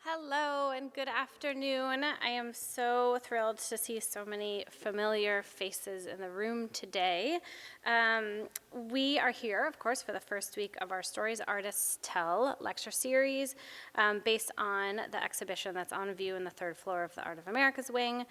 Hello and good afternoon. I am so thrilled to see so many familiar faces in the room today. We are here, of course, for the first week of our Stories Artists Tell lecture series based on the exhibition that's on view in the third floor of the Art of America's wing.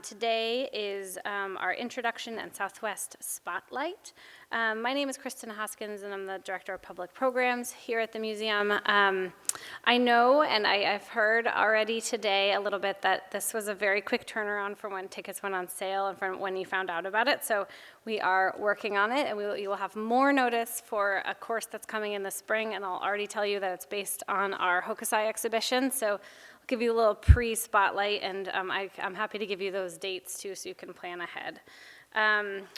Today is our introduction and Southwest Spotlight. My name is Kristen Hoskins, and I'm the Director of Public Programs here at the museum. I know, and I've heard already today a little bit, that this was a very quick turnaround from when tickets went on sale and from when you found out about it. So we are working on it, and you will have more notice for a course that's coming in the spring, and I'll already tell you that it's based on our Hokusai exhibition. So I'll give you a little pre-spotlight, and I'm happy to give you those dates too, so you can plan ahead.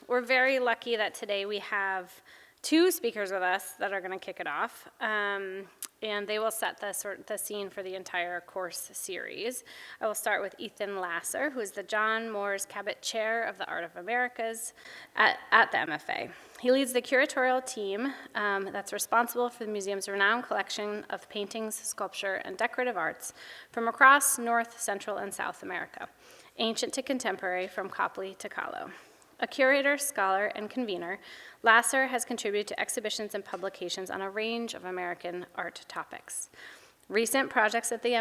We're very lucky that today we have two speakers with us that are going to kick it off, and they will set the scene for the entire course series. I will start with Ethan Lasser, who is the John Moores Cabot Chair of the Art of Americas at the MFA. He leads the curatorial team that's responsible for the museum's renowned collection of paintings, sculpture, and decorative arts from across North, Central, and South America, ancient to contemporary, from Copley to Kahlo. A curator, scholar, and convener, Lasser has contributed to exhibitions and publications on a range of American art topics. Recent projects at the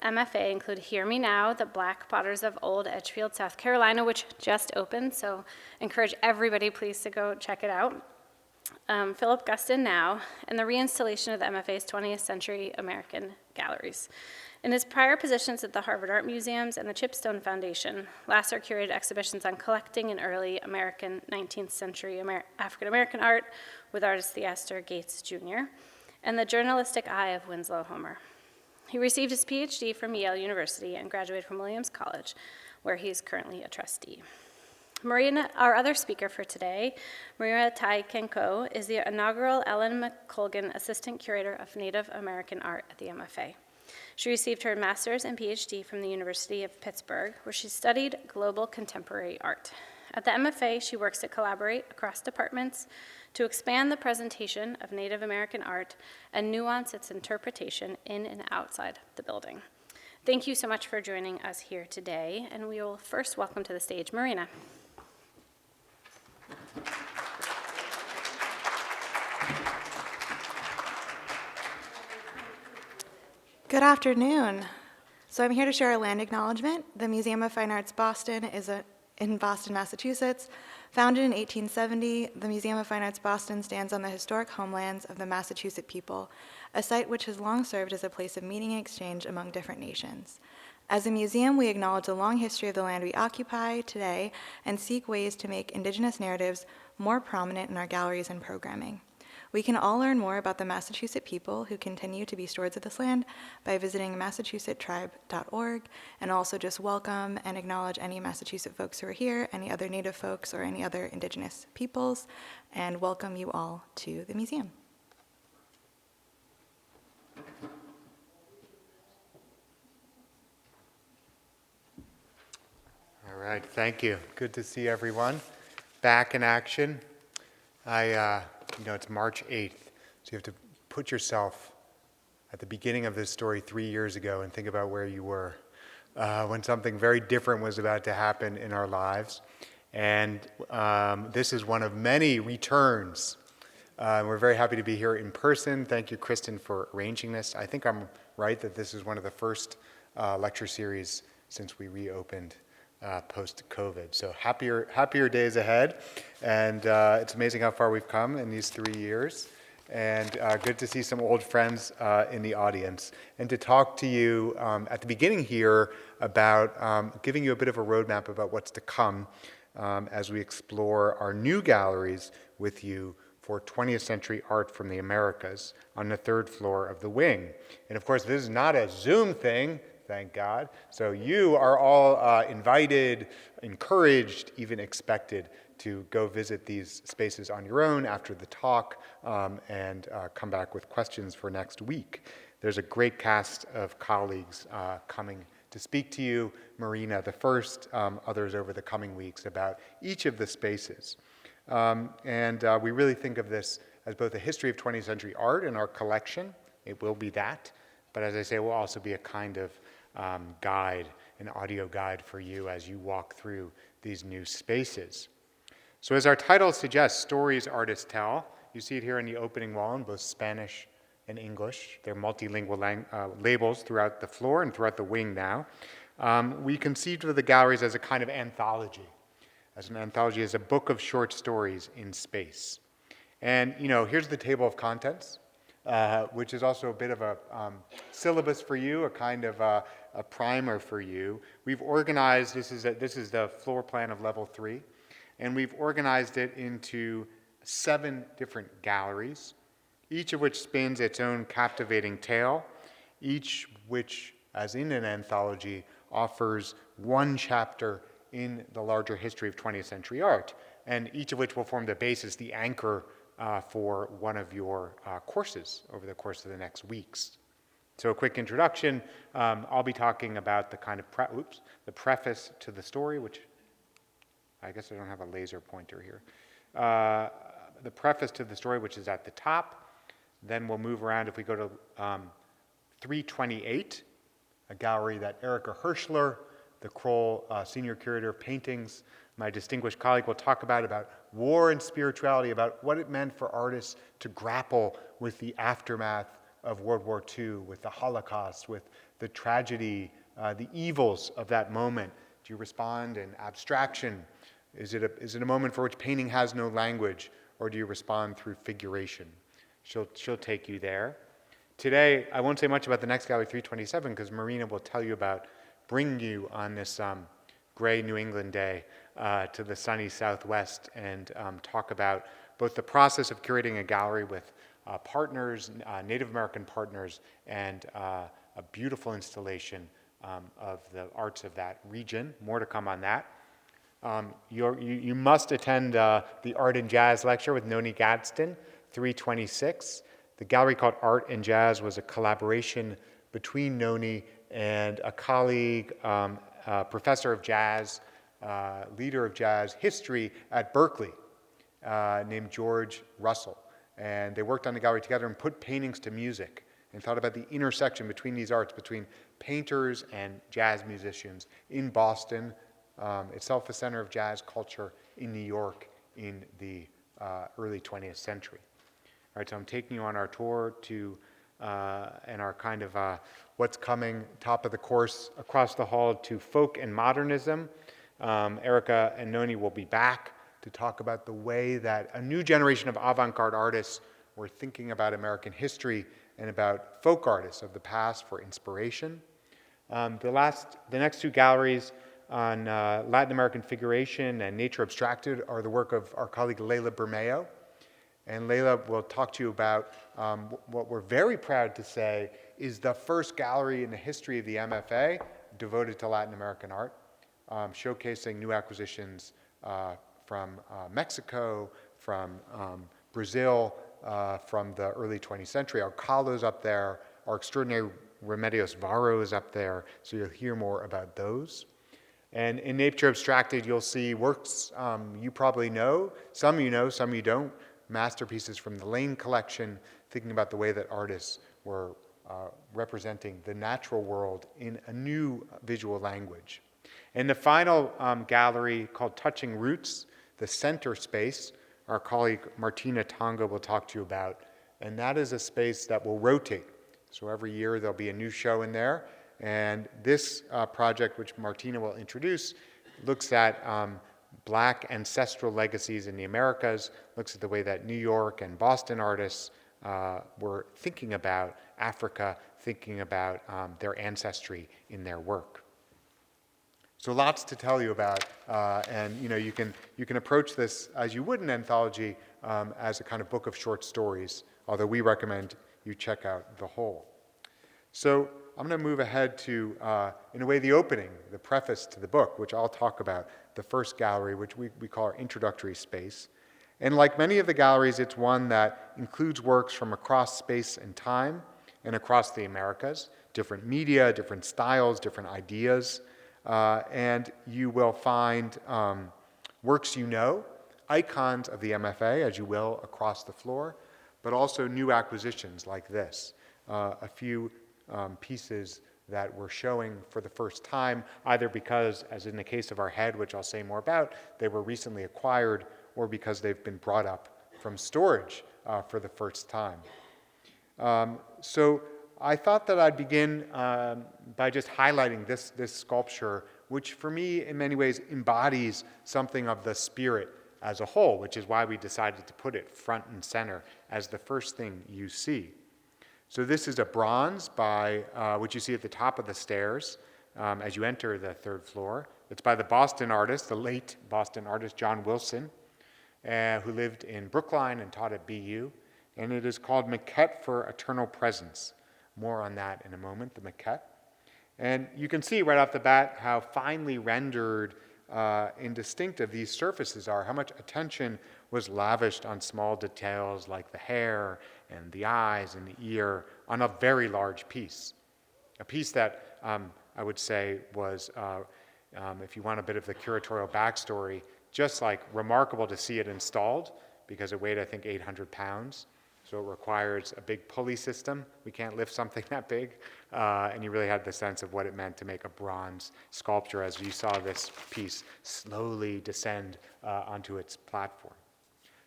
MFA include Hear Me Now, the Black Potters of Old Edgefield, South Carolina, which just opened, so encourage everybody please to go check it out. Philip Guston Now, and the reinstallation of the MFA's 20th Century American Galleries. In his prior positions at the Harvard Art Museums and the Chipstone Foundation, Lasser curated exhibitions on collecting in early American 19th century African-American art with artist Theaster Gates Jr. and the journalistic eye of Winslow Homer. He received his PhD from Yale University and graduated from Williams College, where he is currently a trustee. Marina, our other speaker for today, Marina Tyquiengco, is the inaugural Ellyn McColgan Assistant Curator of Native American Art at the MFA. She received her master's and PhD from the University of Pittsburgh, where she studied global contemporary art. At the MFA, she works to collaborate across departments to expand the presentation of Native American art and nuance its interpretation in and outside the building. Thank you so much for joining us here today, and we will first welcome to the stage Marina. Good afternoon. So I'm here to share a land acknowledgement. The Museum of Fine Arts Boston is in Boston, Massachusetts. Founded in 1870, the Museum of Fine Arts Boston stands on the historic homelands of the Massachusetts people, a site which has long served as a place of meeting and exchange among different nations. As a museum, we acknowledge the long history of the land we occupy today and seek ways to make Indigenous narratives more prominent in our galleries and programming. We can all learn more about the Massachusetts people who continue to be stewards of this land by visiting massachusettstribe.org, and also just welcome and acknowledge any Massachusetts folks who are here, any other Native folks, or any other Indigenous peoples, and welcome you all to the museum. All right, thank you. Good to see everyone back in action. It's March 8th, so you have to put yourself at the beginning of this story 3 years ago and think about where you were when something very different was about to happen in our lives. And this is one of many returns. We're very happy to be here in person. Thank you, Kristen, for arranging this. I think I'm right that this is one of the first lecture series since we reopened post-COVID. So happier days ahead. And it's amazing how far we've come in these 3 years. And good to see some old friends in the audience. And to talk to you at the beginning here about giving you a bit of a roadmap about what's to come as we explore our new galleries with you for 20th century art from the Americas on the third floor of the wing. And of course, this is not a Zoom thing. Thank God. So you are all invited, encouraged, even expected to go visit these spaces on your own after the talk and come back with questions for next week. There's a great cast of colleagues coming to speak to you. Marina, the first, others over the coming weeks about each of the spaces. We really think of this as both a history of 20th century art in our collection. It will be that. but as I say, will also be a kind of guide, an audio guide for you as you walk through these new spaces. So as our title suggests, stories artists tell. You see it here in the opening wall in both Spanish and English. They're multilingual labels throughout the floor and throughout the wing now. We conceived of the galleries as a kind of anthology, as a book of short stories in space. And here's the table of contents, which is also a bit of a syllabus for you, a kind of a primer for you. We've organized, this is the floor plan of level 3, and we've organized it into 7 different galleries, each of which spins its own captivating tale, each which, as in an anthology, offers one chapter in the larger history of 20th century art, and each of which will form the basis, the anchor for one of your courses over the course of the next weeks. So a quick introduction, I'll be talking about the kind of the preface to the story, which I guess I don't have a laser pointer here. The preface to the story, which is at the top. Then we'll move around. If we go to 328, a gallery that Erica Hirschler, the Kroll Senior Curator of Paintings, my distinguished colleague, will talk about war and spirituality, about what it meant for artists to grapple with the aftermath of World War II, with the Holocaust, with the tragedy, the evils of that moment. Do you respond in abstraction? Is it a moment for which painting has no language, or do you respond through figuration? She'll take you there. Today, I won't say much about the next gallery, 327, because Marina will tell you about bringing you on this gray New England day to the sunny Southwest and talk about both the process of curating a gallery with partners, Native American partners, and a beautiful installation of the arts of that region. More to come on that. You must attend the Art and Jazz lecture with Noni Gadsden, 326. The gallery called Art and Jazz was a collaboration between Noni and a colleague, professor of jazz, leader of jazz history at Berkeley, named George Russell. And they worked on the gallery together and put paintings to music and thought about the intersection between these arts, between painters and jazz musicians in Boston, itself a center of jazz culture, in New York in the early 20th century. All right, so I'm taking you on our tour to and our kind of what's coming, top of the course, across the hall to folk and modernism. Erica and Noni will be back to talk about the way that a new generation of avant-garde artists were thinking about American history and about folk artists of the past for inspiration. The next 2 galleries on Latin American figuration and nature abstracted are the work of our colleague Leila Bermeo. And Leila will talk to you about what we're very proud to say is the first gallery in the history of the MFA devoted to Latin American art, showcasing new acquisitions from Mexico, from Brazil, from the early 20th century. Our Kahlo's up there, our extraordinary Remedios Varo is up there, so you'll hear more about those. And in Nature Abstracted, you'll see works you probably know, some you know, some you don't, masterpieces from the Lane collection, thinking about the way that artists were representing the natural world in a new visual language. And the final gallery, called Touching Roots, the center space, our colleague Martina Tonga will talk to you about. And that is a space that will rotate. So every year there'll be a new show in there. And this project, which Martina will introduce, looks at Black ancestral legacies in the Americas, looks at the way that New York and Boston artists were thinking about Africa, thinking about their ancestry in their work. So lots to tell you about, and you can approach this as you would an anthology, as a kind of book of short stories, although we recommend you check out the whole. So I'm going to move ahead to, in a way, the opening, the preface to the book, which I'll talk about, the first gallery, which we call our introductory space. And like many of the galleries, it's one that includes works from across space and time and across the Americas, different media, different styles, different ideas. And you will find works you know, icons of the MFA, as you will, across the floor, but also new acquisitions like this. A few pieces that we're showing for the first time, either because, as in the case of our head, which I'll say more about, they were recently acquired, or because they've been brought up from storage for the first time. So I thought that I'd begin by just highlighting this sculpture, which for me in many ways embodies something of the spirit as a whole, which is why we decided to put it front and center as the first thing you see. So this is a bronze by, which you see at the top of the stairs as you enter the third floor. It's by the Boston artist, the late Boston artist John Wilson, who lived in Brookline and taught at BU. And it is called Maquette for Eternal Presence. More on that in a moment, the maquette. And you can see right off the bat how finely rendered and distinctive these surfaces are, how much attention was lavished on small details like the hair and the eyes and the ear on a very large piece. A piece that I would say was, if you want a bit of the curatorial backstory, just like remarkable to see it installed, because it weighed, I think, 800 pounds. So it requires a big pulley system. We can't lift something that big. And you really had the sense of what it meant to make a bronze sculpture as you saw this piece slowly descend onto its platform.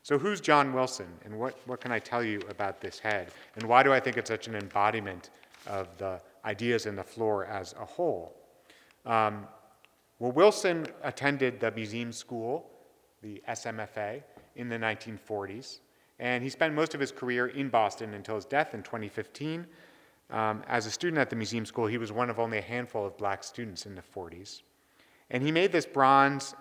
So who's John Wilson, and what can I tell you about this head? And why do I think it's such an embodiment of the ideas in the floor as a whole? Well, Wilson attended the museum school, the SMFA, in the 1940s. And he spent most of his career in Boston until his death in 2015. As a student at the museum school, he was one of only a handful of black students in the 40s. And he made this bronze,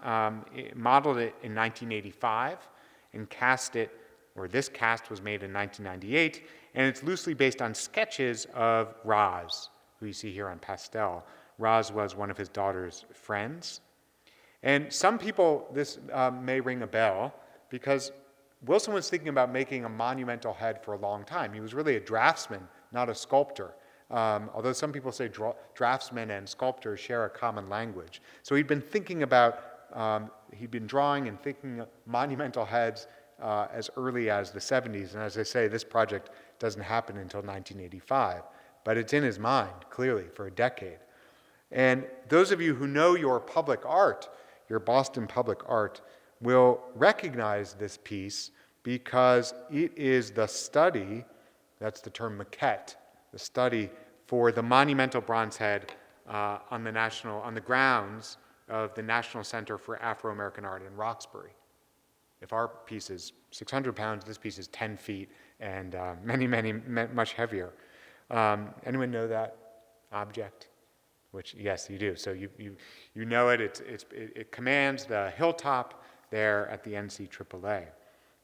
modeled it in 1985, and cast it, or this cast was made in 1998, and it's loosely based on sketches of Roz, who you see here on pastel. Roz was one of his daughter's friends. And some people, this may ring a bell, because Wilson was thinking about making a monumental head for a long time. He was really a draftsman, not a sculptor, although some people say draftsmen and sculptors share a common language. So he'd been thinking about, he'd been drawing and thinking of monumental heads as early as the 70s. And as I say, this project doesn't happen until 1985. But it's in his mind, clearly, for a decade. And those of you who know your public art, your Boston public art, will recognize this piece because it is the study, that's the term maquette, the study for the monumental bronze head on the grounds of the National Center for Afro-American Art in Roxbury. If our piece is 600 pounds, this piece is 10 feet and much heavier. Anyone know that object? Which, yes, you do. So you know it. It commands the hilltop there at the NCAA.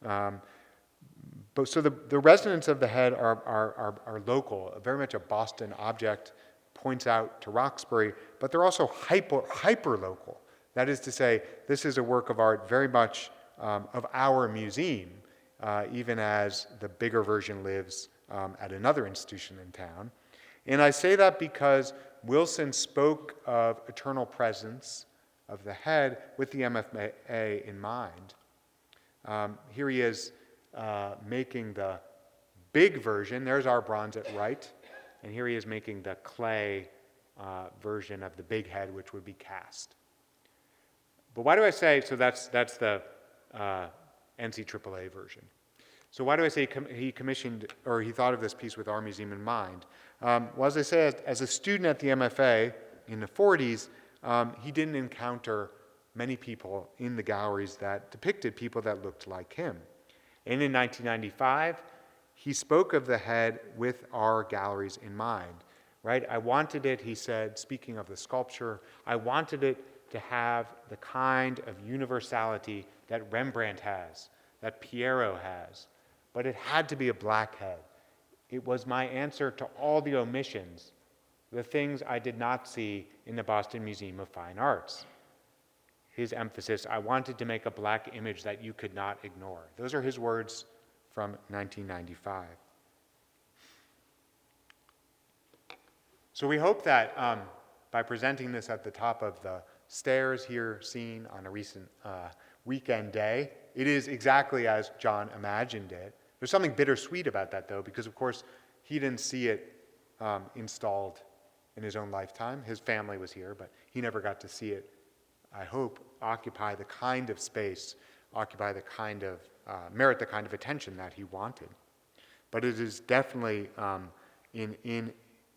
But so the resonance of the head are local, very much a Boston object, points out to Roxbury, but they're also hyper local. That is to say, this is a work of art very much of our museum, even as the bigger version lives at another institution in town. And I say that because Wilson spoke of eternal presence of the head with the MFA in mind. Here he is making the big version. There's our bronze at right. And here he is making the clay version of the big head, which would be cast. But why do I say, so that's the NCAA version. So why do I say he commissioned, or he thought of this piece with our museum in mind? Well, as I say, as a student at the MFA in the 40s, he didn't encounter many people in the galleries that depicted people that looked like him. And in 1995, he spoke of the head with our galleries in mind, right? I wanted it, he said, speaking of the sculpture, I wanted it to have the kind of universality that Rembrandt has, that Piero has, but it had to be a black head. It was my answer to all the omissions, the things I did not see in the Boston Museum of Fine Arts. His emphasis, I wanted to make a black image that you could not ignore. Those are his words from 1995. So we hope that by presenting this at the top of the stairs here seen on a recent weekend day, it is exactly as John imagined it. There's something bittersweet about that, though, because, of course, he didn't see it installed in his own lifetime. His family was here, but he never got to see it, I hope, occupy the kind of space, occupy the kind of, merit the kind of attention that he wanted. But it is definitely in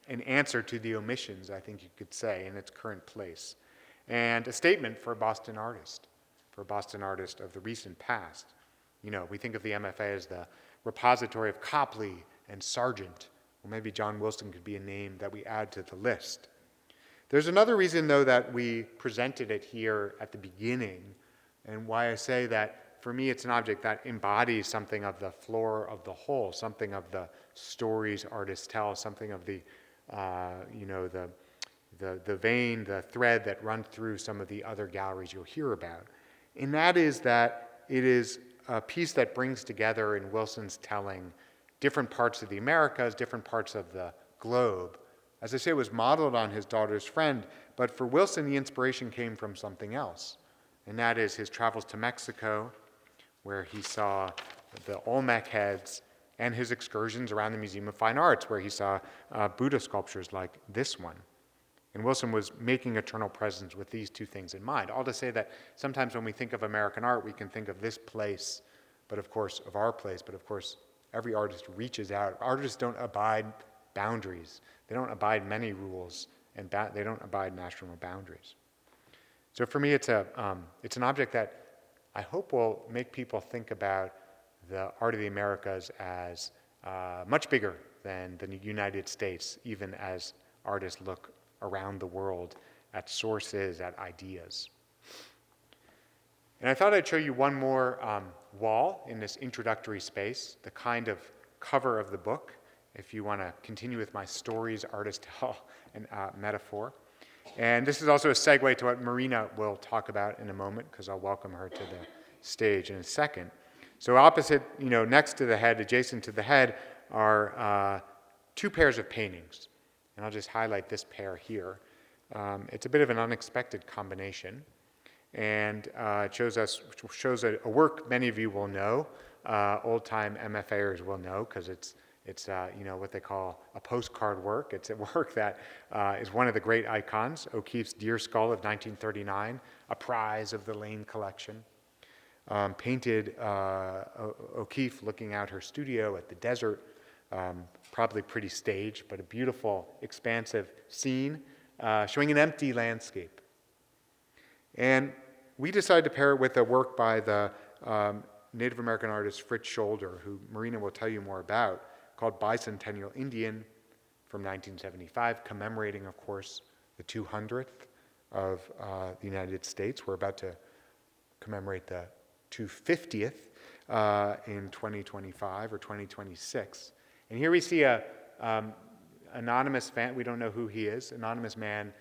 an answer to the omissions, I think you could say, in its current place. And a statement for a Boston artist of the recent past. You know, we think of the MFA as the repository of Copley and Sargent. Well, maybe John Wilson could be a name that we add to the list. There's another reason, though, that we presented it here at the beginning, and why I say that for me it's an object that embodies something of the floor of the whole, something of the stories artists tell, something of the, the vein, the thread that runs through some of the other galleries you'll hear about. And that is that it is a piece that brings together in Wilson's telling different parts of the Americas, different parts of the globe. As I say, it was modeled on his daughter's friend, but for Wilson, the inspiration came from something else. And that is his travels to Mexico, where he saw the Olmec heads, and his excursions around the Museum of Fine Arts, where he saw Buddha sculptures like this one. And Wilson was making eternal presence with these two things in mind. All to say that sometimes when we think of American art, we can think of this place, but of course, of our place, but of course, every artist reaches out. Artists don't abide boundaries. They don't abide many rules, and they don't abide national boundaries. So for me, it's an object that I hope will make people think about the art of the Americas as much bigger than the United States, even as artists look around the world at sources, at ideas. And I thought I'd show you one more wall in this introductory space, the kind of cover of the book, if you want to continue with my stories artists tell and metaphor. And this is also a segue to what Marina will talk about in a moment, because I'll welcome her to the stage in a second. So opposite, next to the head, adjacent to the head, are two pairs of paintings. And I'll just highlight this pair here. It's a bit of an unexpected combination. And it shows a work many of you will know, old-time MFAers will know, because it's what they call a postcard work. It's a work that is one of the great icons, O'Keeffe's Deer Skull of 1939, a prize of the Lane collection. Painted O'Keeffe looking out her studio at the desert, probably pretty staged, but a beautiful, expansive scene showing an empty landscape. And we decided to pair it with a work by the Native American artist Fritz Scholder, who Marina will tell you more about, called Bicentennial Indian from 1975, commemorating, of course, the 200th of the United States. We're about to commemorate the 250th in 2025 or 2026. And here we see a anonymous fan, we don't know who he is, anonymous man,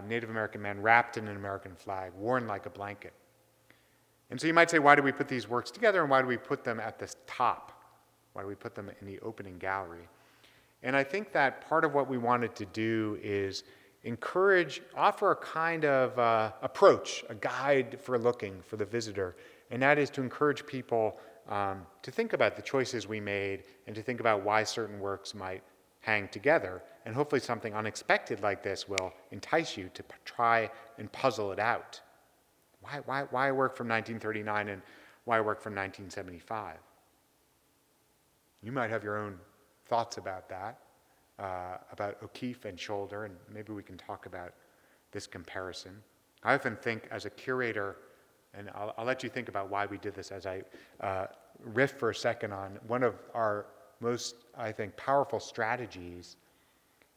Native American man wrapped in an American flag, worn like a blanket. And so you might say, why do we put these works together, and why do we put them at the top? Why do we put them in the opening gallery? And I think that part of what we wanted to do is offer a kind of approach, a guide for looking for the visitor, and that is to encourage people to think about the choices we made and to think about why certain works might hang together. And hopefully something unexpected like this will entice you to try and puzzle it out. Why a work from 1939 and why a work from 1975? You might have your own thoughts about that, about O'Keeffe and Scholder, and maybe we can talk about this comparison. I often think as a curator, and I'll let you think about why we did this as I riff for a second on one of our most, I think, powerful strategies.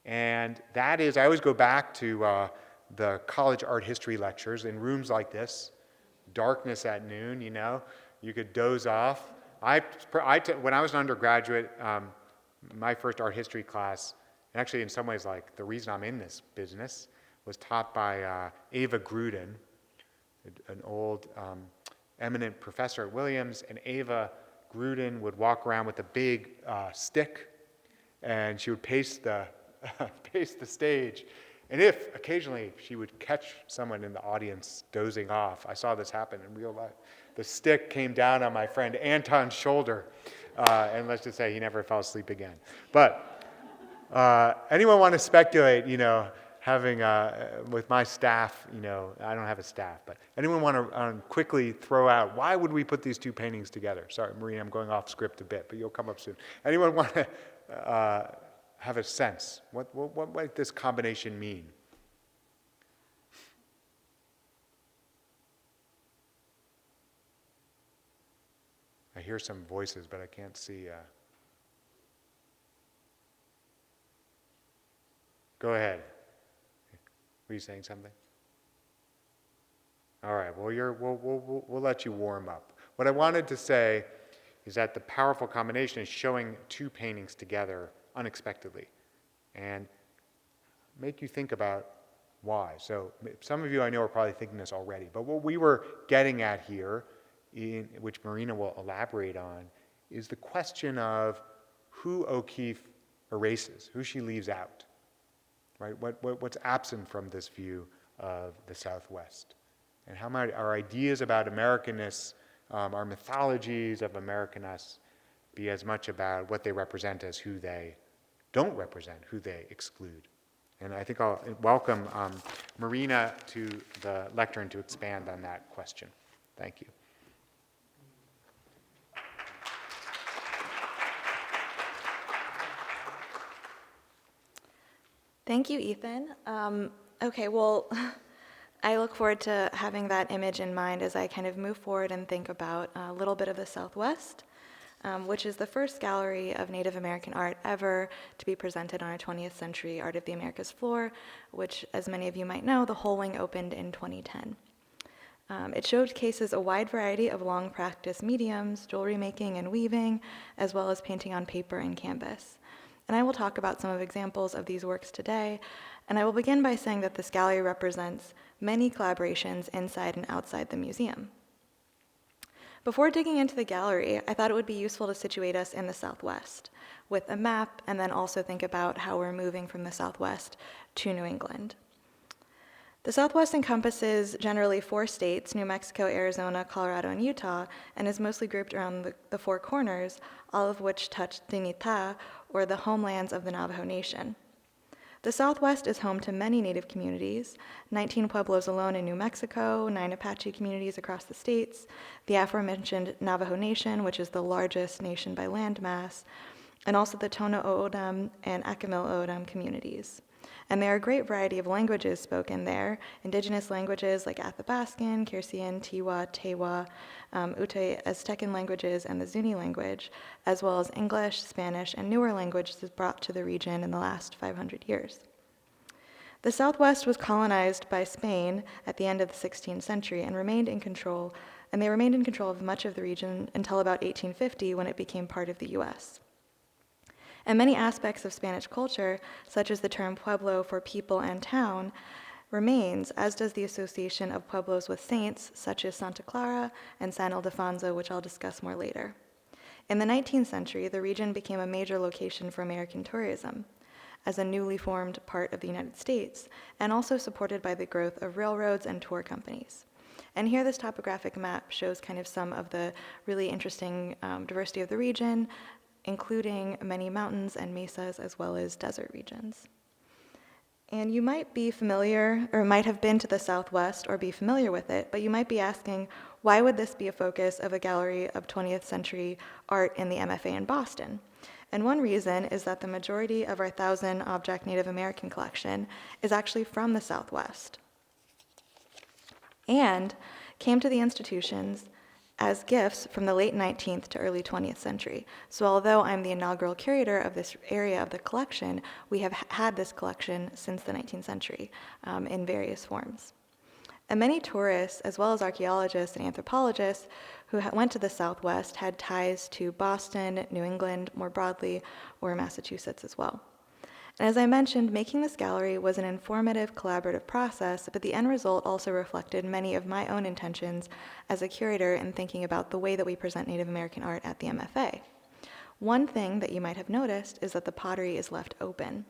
And that is, I always go back to the college art history lectures in rooms like this, darkness at noon, you could doze off. When I was an undergraduate, my first art history class, and actually in some ways like the reason I'm in this business, was taught by Ava Gruden, an old eminent professor at Williams, and Ava Gruden would walk around with a big stick, and she would pace the stage. And if occasionally she would catch someone in the audience dozing off, I saw this happen in real life, the stick came down on my friend Anton's shoulder, and let's just say he never fell asleep again. But Anyone want to speculate, having, with my staff, I don't have a staff, but anyone want to quickly throw out, why would we put these two paintings together? Sorry, Marina, I'm going off script a bit, but you'll come up soon. Anyone want to have a sense? What might this combination mean? I hear some voices, but I can't see. Go ahead. Were you saying something? All right, well, we'll let you warm up. What I wanted to say is that the powerful combination is showing two paintings together unexpectedly and make you think about why. So some of you I know are probably thinking this already, but what we were getting at here, which Marina will elaborate on, is the question of who O'Keeffe erases, who she leaves out. Right? What's absent from this view of the Southwest? And how might our ideas about Americanness, our mythologies of Americanness, be as much about what they represent as who they don't represent, who they exclude? And I think I'll welcome Marina to the lectern to expand on that question. Thank you. Thank you, Ethan. Okay, well, I look forward to having that image in mind as I kind of move forward and think about a little bit of the Southwest, which is the first gallery of Native American art ever to be presented on a 20th century Art of the Americas floor, which, as many of you might know, the whole wing opened in 2010. It showcases a wide variety of long practice mediums, jewelry making and weaving, as well as painting on paper and canvas. And I will talk about some of examples of these works today, and I will begin by saying that this gallery represents many collaborations inside and outside the museum. Before digging into the gallery, I thought it would be useful to situate us in the Southwest with a map, and then also think about how we're moving from the Southwest to New England. The Southwest encompasses generally 4 states, New Mexico, Arizona, Colorado, and Utah, and is mostly grouped around the 4 corners, all of which touch Dignità, or the homelands of the Navajo Nation. The Southwest is home to many Native communities, 19 pueblos alone in New Mexico, 9 Apache communities across the states, the aforementioned Navajo Nation, which is the largest nation by landmass, and also the Tono O'odham and Akimel O'odham communities. And there are a great variety of languages spoken there, indigenous languages like Athabascan, Quercian, Tiwa, Tewa, Ute Aztecan languages, and the Zuni language, as well as English, Spanish, and newer languages brought to the region in the last 500 years. The Southwest was colonized by Spain at the end of the 16th century and they remained in control of much of the region until about 1850 when it became part of the U.S. And many aspects of Spanish culture, such as the term pueblo for people and town, remains, as does the association of pueblos with saints, such as Santa Clara and San Ildefonso, which I'll discuss more later. In the 19th century, the region became a major location for American tourism, as a newly formed part of the United States, and also supported by the growth of railroads and tour companies. And here this topographic map shows kind of some of the really interesting diversity of the region, including many mountains and mesas, as well as desert regions. And you might be familiar, or might have been to the Southwest or be familiar with it, but you might be asking, why would this be a focus of a gallery of 20th century art in the MFA in Boston? And one reason is that the majority of our 1,000-object Native American collection is actually from the Southwest, and came to the institutions as gifts from the late 19th to early 20th century. So although I'm the inaugural curator of this area of the collection, we have had this collection since the 19th century in various forms. And many tourists, as well as archaeologists and anthropologists who went to the Southwest, had ties to Boston, New England more broadly, or Massachusetts as well. And as I mentioned, making this gallery was an informative, collaborative process, but the end result also reflected many of my own intentions as a curator in thinking about the way that we present Native American art at the MFA. One thing that you might have noticed is that the pottery is left open,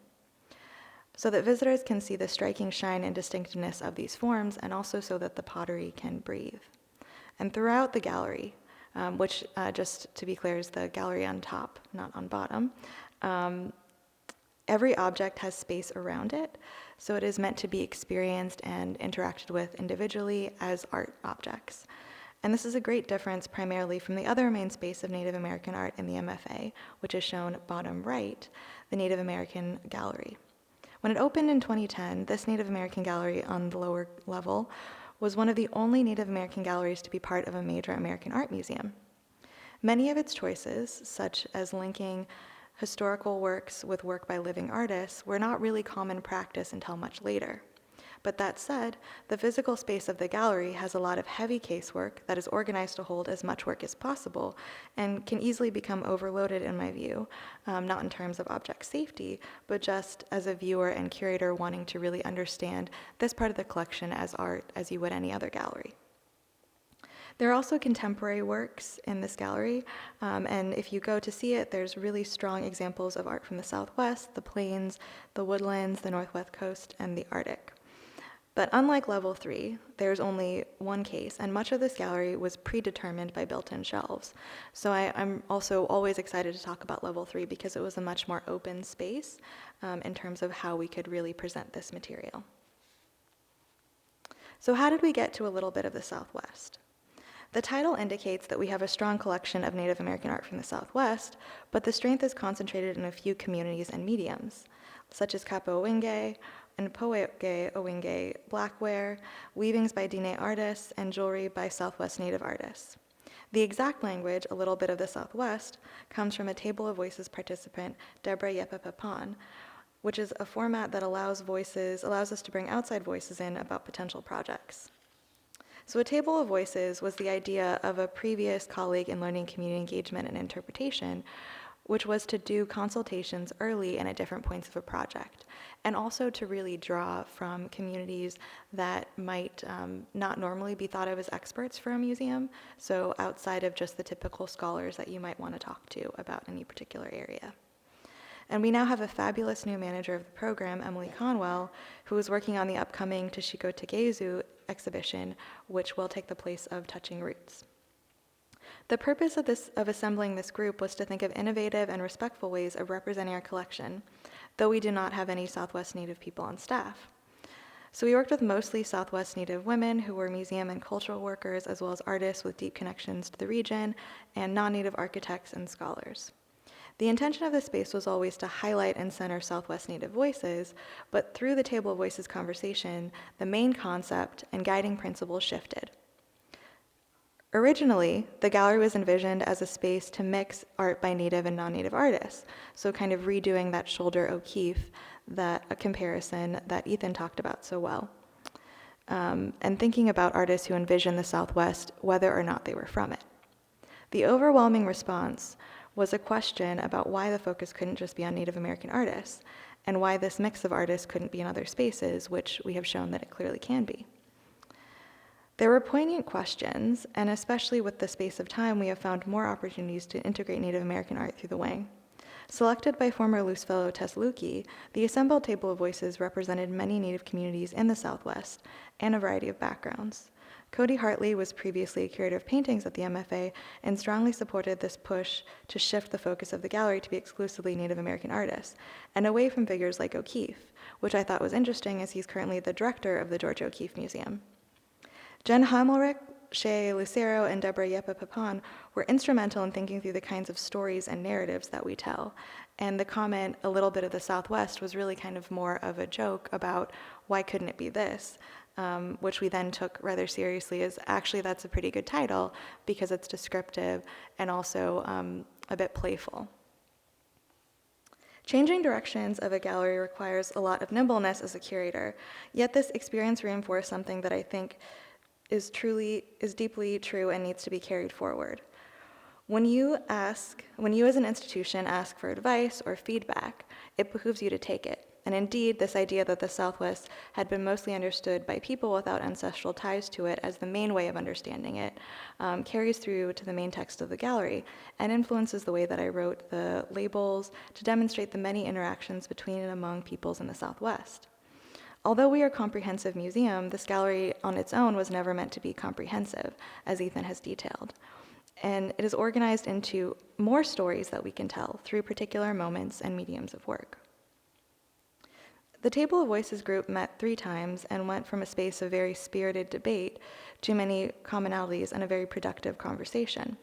so that visitors can see the striking shine and distinctiveness of these forms, and also so that the pottery can breathe. And throughout the gallery, which, just to be clear, is the gallery on top, not on bottom, Every object has space around it, so it is meant to be experienced and interacted with individually as art objects. And this is a great difference primarily from the other main space of Native American art in the MFA, which is shown bottom right, the Native American Gallery. When it opened in 2010, this Native American gallery on the lower level was one of the only Native American galleries to be part of a major American art museum. Many of its choices, such as linking historical works with work by living artists, were not really common practice until much later. But that said, the physical space of the gallery has a lot of heavy casework that is organized to hold as much work as possible and can easily become overloaded in my view, not in terms of object safety, but just as a viewer and curator wanting to really understand this part of the collection as art as you would any other gallery. There are also contemporary works in this gallery, and if you go to see it, there's really strong examples of art from the Southwest, the Plains, the Woodlands, the Northwest Coast, and the Arctic. But unlike level 3, there's only one case, and much of this gallery was predetermined by built-in shelves. So I'm also always excited to talk about level 3 because it was a much more open space in terms of how we could really present this material. So how did we get to a little bit of the Southwest? The title indicates that we have a strong collection of Native American art from the Southwest, but the strength is concentrated in a few communities and mediums, such as Kapo Owingeh and Po'eke Owingeh blackware, weavings by Diné artists, and jewelry by Southwest Native artists. The exact language, a little bit of the Southwest, comes from a Table of Voices participant, Deborah Yepa-Papan, which is a format that allows us to bring outside voices in about potential projects. So a Table of Voices was the idea of a previous colleague in learning community engagement and interpretation, which was to do consultations early and at different points of a project, and also to really draw from communities that might not normally be thought of as experts for a museum, so outside of just the typical scholars that you might want to talk to about any particular area. And we now have a fabulous new manager of the program, Emily Conwell, who is working on the upcoming Tashiko Tegezu exhibition, which will take the place of Touching Roots. The purpose of assembling this group was to think of innovative and respectful ways of representing our collection, though we do not have any Southwest Native people on staff. So we worked with mostly Southwest Native women who were museum and cultural workers, as well as artists with deep connections to the region, and non-Native architects and scholars. The intention of this space was always to highlight and center Southwest Native voices, but through the Table of Voices conversation, the main concept and guiding principles shifted. Originally, the gallery was envisioned as a space to mix art by Native and non-Native artists, so kind of redoing that Shoulder O'Keeffe, a comparison that Ethan talked about so well, and thinking about artists who envisioned the Southwest, whether or not they were from it. The overwhelming response was a question about why the focus couldn't just be on Native American artists, and why this mix of artists couldn't be in other spaces, which we have shown that it clearly can be. There were poignant questions, and especially with the space of time, we have found more opportunities to integrate Native American art through the wing. Selected by former Luce Fellow Tess Lukey, the assembled Table of Voices represented many Native communities in the Southwest and a variety of backgrounds. Cody Hartley was previously a curator of paintings at the MFA and strongly supported this push to shift the focus of the gallery to be exclusively Native American artists and away from figures like O'Keeffe, which I thought was interesting as he's currently the director of the George O'Keeffe Museum. Jen Heimelrich, Shea Lucero, and Deborah Yepa-Papan were instrumental in thinking through the kinds of stories and narratives that we tell. And the comment, a little bit of the Southwest, was really kind of more of a joke about why couldn't it be this, which we then took rather seriously as actually that's a pretty good title because it's descriptive and also a bit playful. Changing directions of a gallery requires a lot of nimbleness as a curator, yet this experience reinforced something that I think is deeply true and needs to be carried forward. When you as an institution ask for advice or feedback, it behooves you to take it. And indeed, this idea that the Southwest had been mostly understood by people without ancestral ties to it as the main way of understanding it carries through to the main text of the gallery and influences the way that I wrote the labels to demonstrate the many interactions between and among peoples in the Southwest. Although we are a comprehensive museum, this gallery on its own was never meant to be comprehensive, as Ethan has detailed. And it is organized into more stories that we can tell through particular moments and mediums of work. The Table of Voices group met 3 times and went from a space of very spirited debate to many commonalities and a very productive conversation.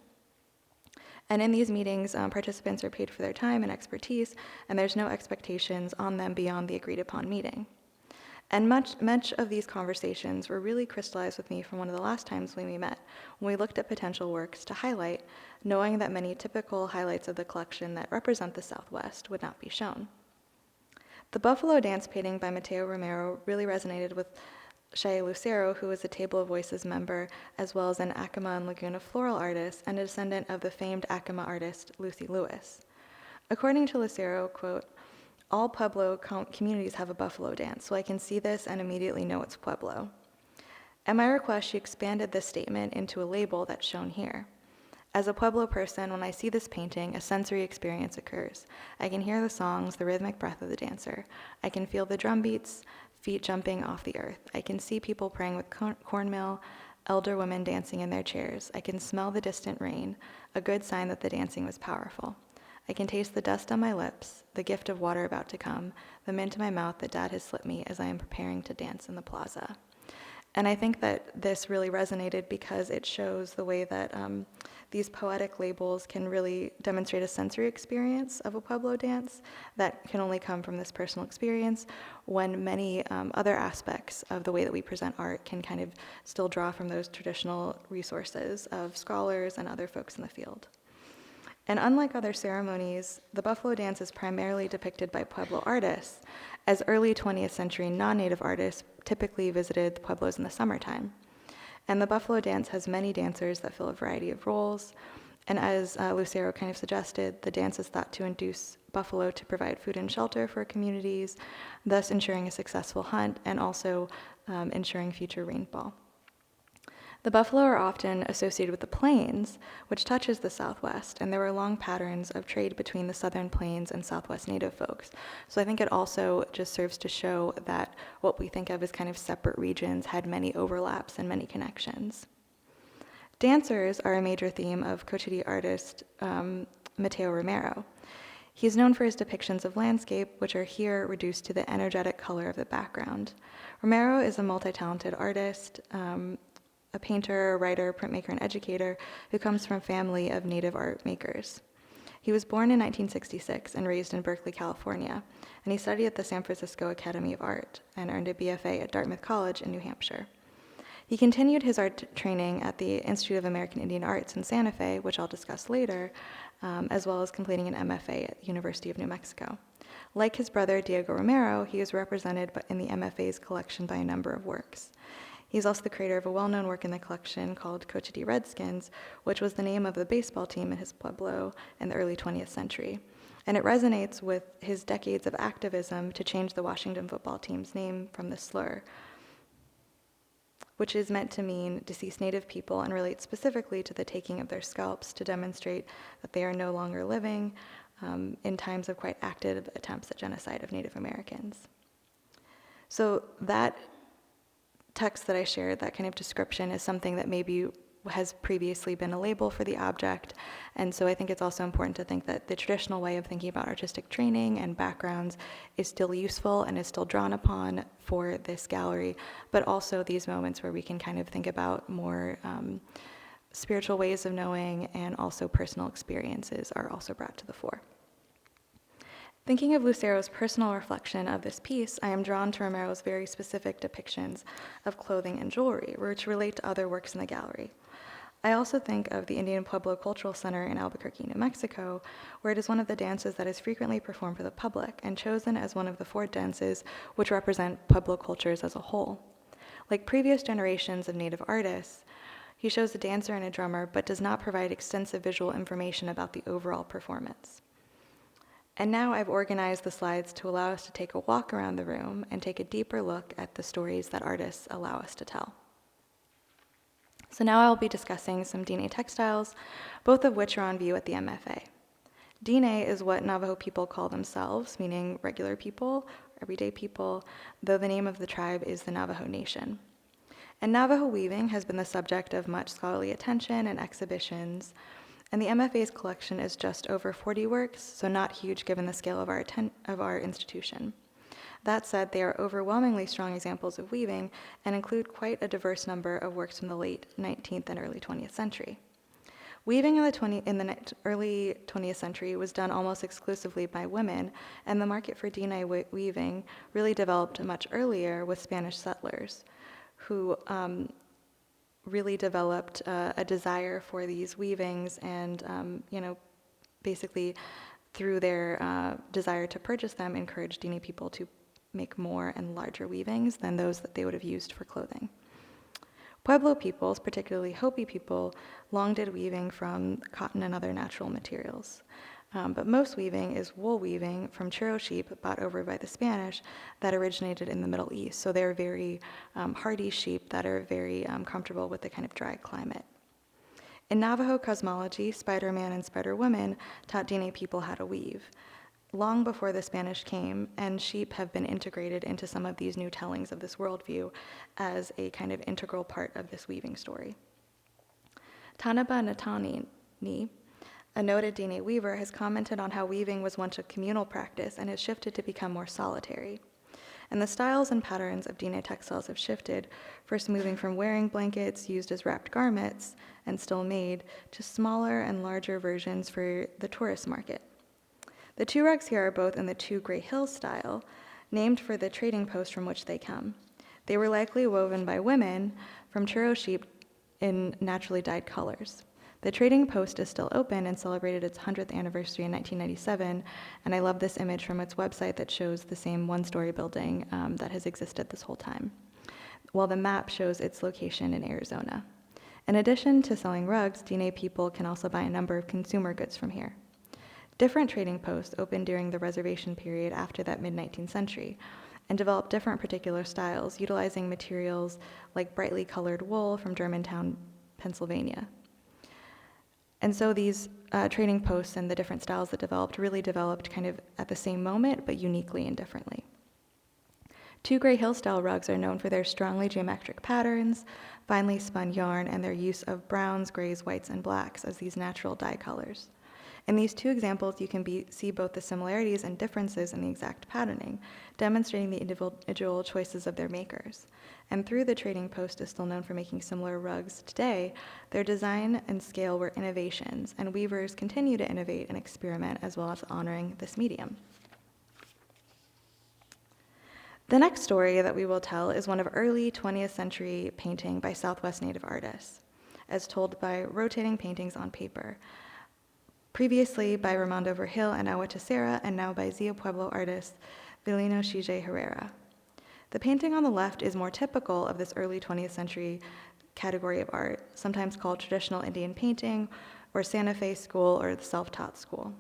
And in these meetings, participants are paid for their time and expertise, and there's no expectations on them beyond the agreed upon meeting. And much of these conversations were really crystallized with me from one of the last times when we met, when we looked at potential works to highlight, knowing that many typical highlights of the collection that represent the Southwest would not be shown. The Buffalo Dance painting by Mateo Romero really resonated with Shea Lucero, who was a Table of Voices member, as well as an Acoma and Laguna floral artist and a descendant of the famed Acoma artist Lucy Lewis. According to Lucero, quote, "All Pueblo communities have a buffalo dance, so I can see this and immediately know it's Pueblo." At my request, she expanded this statement into a label that's shown here. As a Pueblo person, when I see this painting, a sensory experience occurs. I can hear the songs, the rhythmic breath of the dancer. I can feel the drum beats, feet jumping off the earth. I can see people praying with cornmeal, elder women dancing in their chairs. I can smell the distant rain, a good sign that the dancing was powerful. I can taste the dust on my lips, the gift of water about to come, the mint in my mouth that Dad has slipped me as I am preparing to dance in the plaza. And I think that this really resonated because it shows the way that these poetic labels can really demonstrate a sensory experience of a Pueblo dance that can only come from this personal experience, when many other aspects of the way that we present art can kind of still draw from those traditional resources of scholars and other folks in the field. And unlike other ceremonies, the Buffalo Dance is primarily depicted by Pueblo artists, as early 20th century non-native artists typically visited the Pueblos in the summertime. And the Buffalo Dance has many dancers that fill a variety of roles, and as Lucero kind of suggested, the dance is thought to induce buffalo to provide food and shelter for communities, thus ensuring a successful hunt and also ensuring future rainfall. The buffalo are often associated with the plains, which touches the Southwest, and there were long patterns of trade between the Southern Plains and Southwest Native folks. So I think it also just serves to show that what we think of as kind of separate regions had many overlaps and many connections. Dancers are a major theme of Cochiti artist Mateo Romero. He's known for his depictions of landscape, which are here reduced to the energetic color of the background. Romero is a multi-talented artist, a painter, writer, printmaker, and educator who comes from a family of native art makers. He was born in 1966 and raised in Berkeley, California, and he studied at the San Francisco Academy of Art and earned a BFA at Dartmouth College in New Hampshire. He continued his art training at the Institute of American Indian Arts in Santa Fe, which I'll discuss later, as well as completing an MFA at the University of New Mexico. Like his brother Diego Romero, he is represented in the MFA's collection by a number of works. He's also the creator of a well-known work in the collection called Cochiti Redskins, which was the name of the baseball team in his pueblo in the early 20th century. And it resonates with his decades of activism to change the Washington football team's name from the slur, which is meant to mean deceased Native people and relates specifically to the taking of their scalps to demonstrate that they are no longer living in times of quite active attempts at genocide of Native Americans. So that text that I shared, that kind of description, is something that maybe has previously been a label for the object. And so I think it's also important to think that the traditional way of thinking about artistic training and backgrounds is still useful and is still drawn upon for this gallery, but also these moments where we can kind of think about more spiritual ways of knowing and also personal experiences are also brought to the fore. Thinking of Lucero's personal reflection of this piece, I am drawn to Romero's very specific depictions of clothing and jewelry, which relate to other works in the gallery. I also think of the Indian Pueblo Cultural Center in Albuquerque, New Mexico, where it is one of the dances that is frequently performed for the public and chosen as one of the 4 dances which represent Pueblo cultures as a whole. Like previous generations of Native artists, he shows a dancer and a drummer, but does not provide extensive visual information about the overall performance. And now I've organized the slides to allow us to take a walk around the room and take a deeper look at the stories that artists allow us to tell. So now I'll be discussing some DNA textiles, both of which are on view at the MFA. DNA is what Navajo people call themselves, meaning regular people, everyday people, though the name of the tribe is the Navajo Nation. And Navajo weaving has been the subject of much scholarly attention and exhibitions, and the MFA's collection is just over 40 works, so not huge given the scale of our institution. That said, they are overwhelmingly strong examples of weaving and include quite a diverse number of works from the late 19th and early 20th century. Weaving in the early 20th century was done almost exclusively by women, and the market for dine weaving really developed much earlier with Spanish settlers, who really developed a desire for these weavings and, basically through their desire to purchase them, encouraged dine people to make more and larger weavings than those that they would have used for clothing. Pueblo peoples, particularly Hopi people, long did weaving from cotton and other natural materials. But most weaving is wool weaving from churro sheep brought over by the Spanish that originated in the Middle East. So they're very hardy sheep that are very comfortable with the kind of dry climate. In Navajo cosmology, Spider-Man and Spider-Woman taught dine people how to weave long before the Spanish came, and sheep have been integrated into some of these new tellings of this worldview as a kind of integral part of this weaving story. Tanaba Natani, a noted dine weaver, has commented on how weaving was once a communal practice and has shifted to become more solitary. And the styles and patterns of dine textiles have shifted, first moving from wearing blankets used as wrapped garments and still made to smaller and larger versions for the tourist market. The two rugs here are both in the two Gray Hills style, named for the trading post from which they come. They were likely woven by women from churro sheep in naturally dyed colors. The trading post is still open and celebrated its 100th anniversary in 1997, and I love this image from its website that shows the same one-story building that has existed this whole time, while the map shows its location in Arizona. In addition to selling rugs, dine people can also buy a number of consumer goods from here. Different trading posts opened during the reservation period after that mid-19th century and developed different particular styles, utilizing materials like brightly colored wool from Germantown, Pennsylvania. And so these trading posts and the different styles that really developed kind of at the same moment, but uniquely and differently. Two Gray Hill style rugs are known for their strongly geometric patterns, finely spun yarn, and their use of browns, grays, whites, and blacks as these natural dye colors. In these two examples, you can see both the similarities and differences in the exact patterning, demonstrating the individual choices of their makers. And through the trading post is still known for making similar rugs today, their design and scale were innovations, and weavers continue to innovate and experiment as well as honoring this medium. The next story that we will tell is one of early 20th century painting by Southwest Native artists, as told by rotating paintings on paper. Previously by Ramondo Vergil and Agua Tessera, and now by Zia Pueblo artist Vilino Chige Herrera. The painting on the left is more typical of this early 20th century category of art, sometimes called traditional Indian painting, or Santa Fe school, or the self-taught school.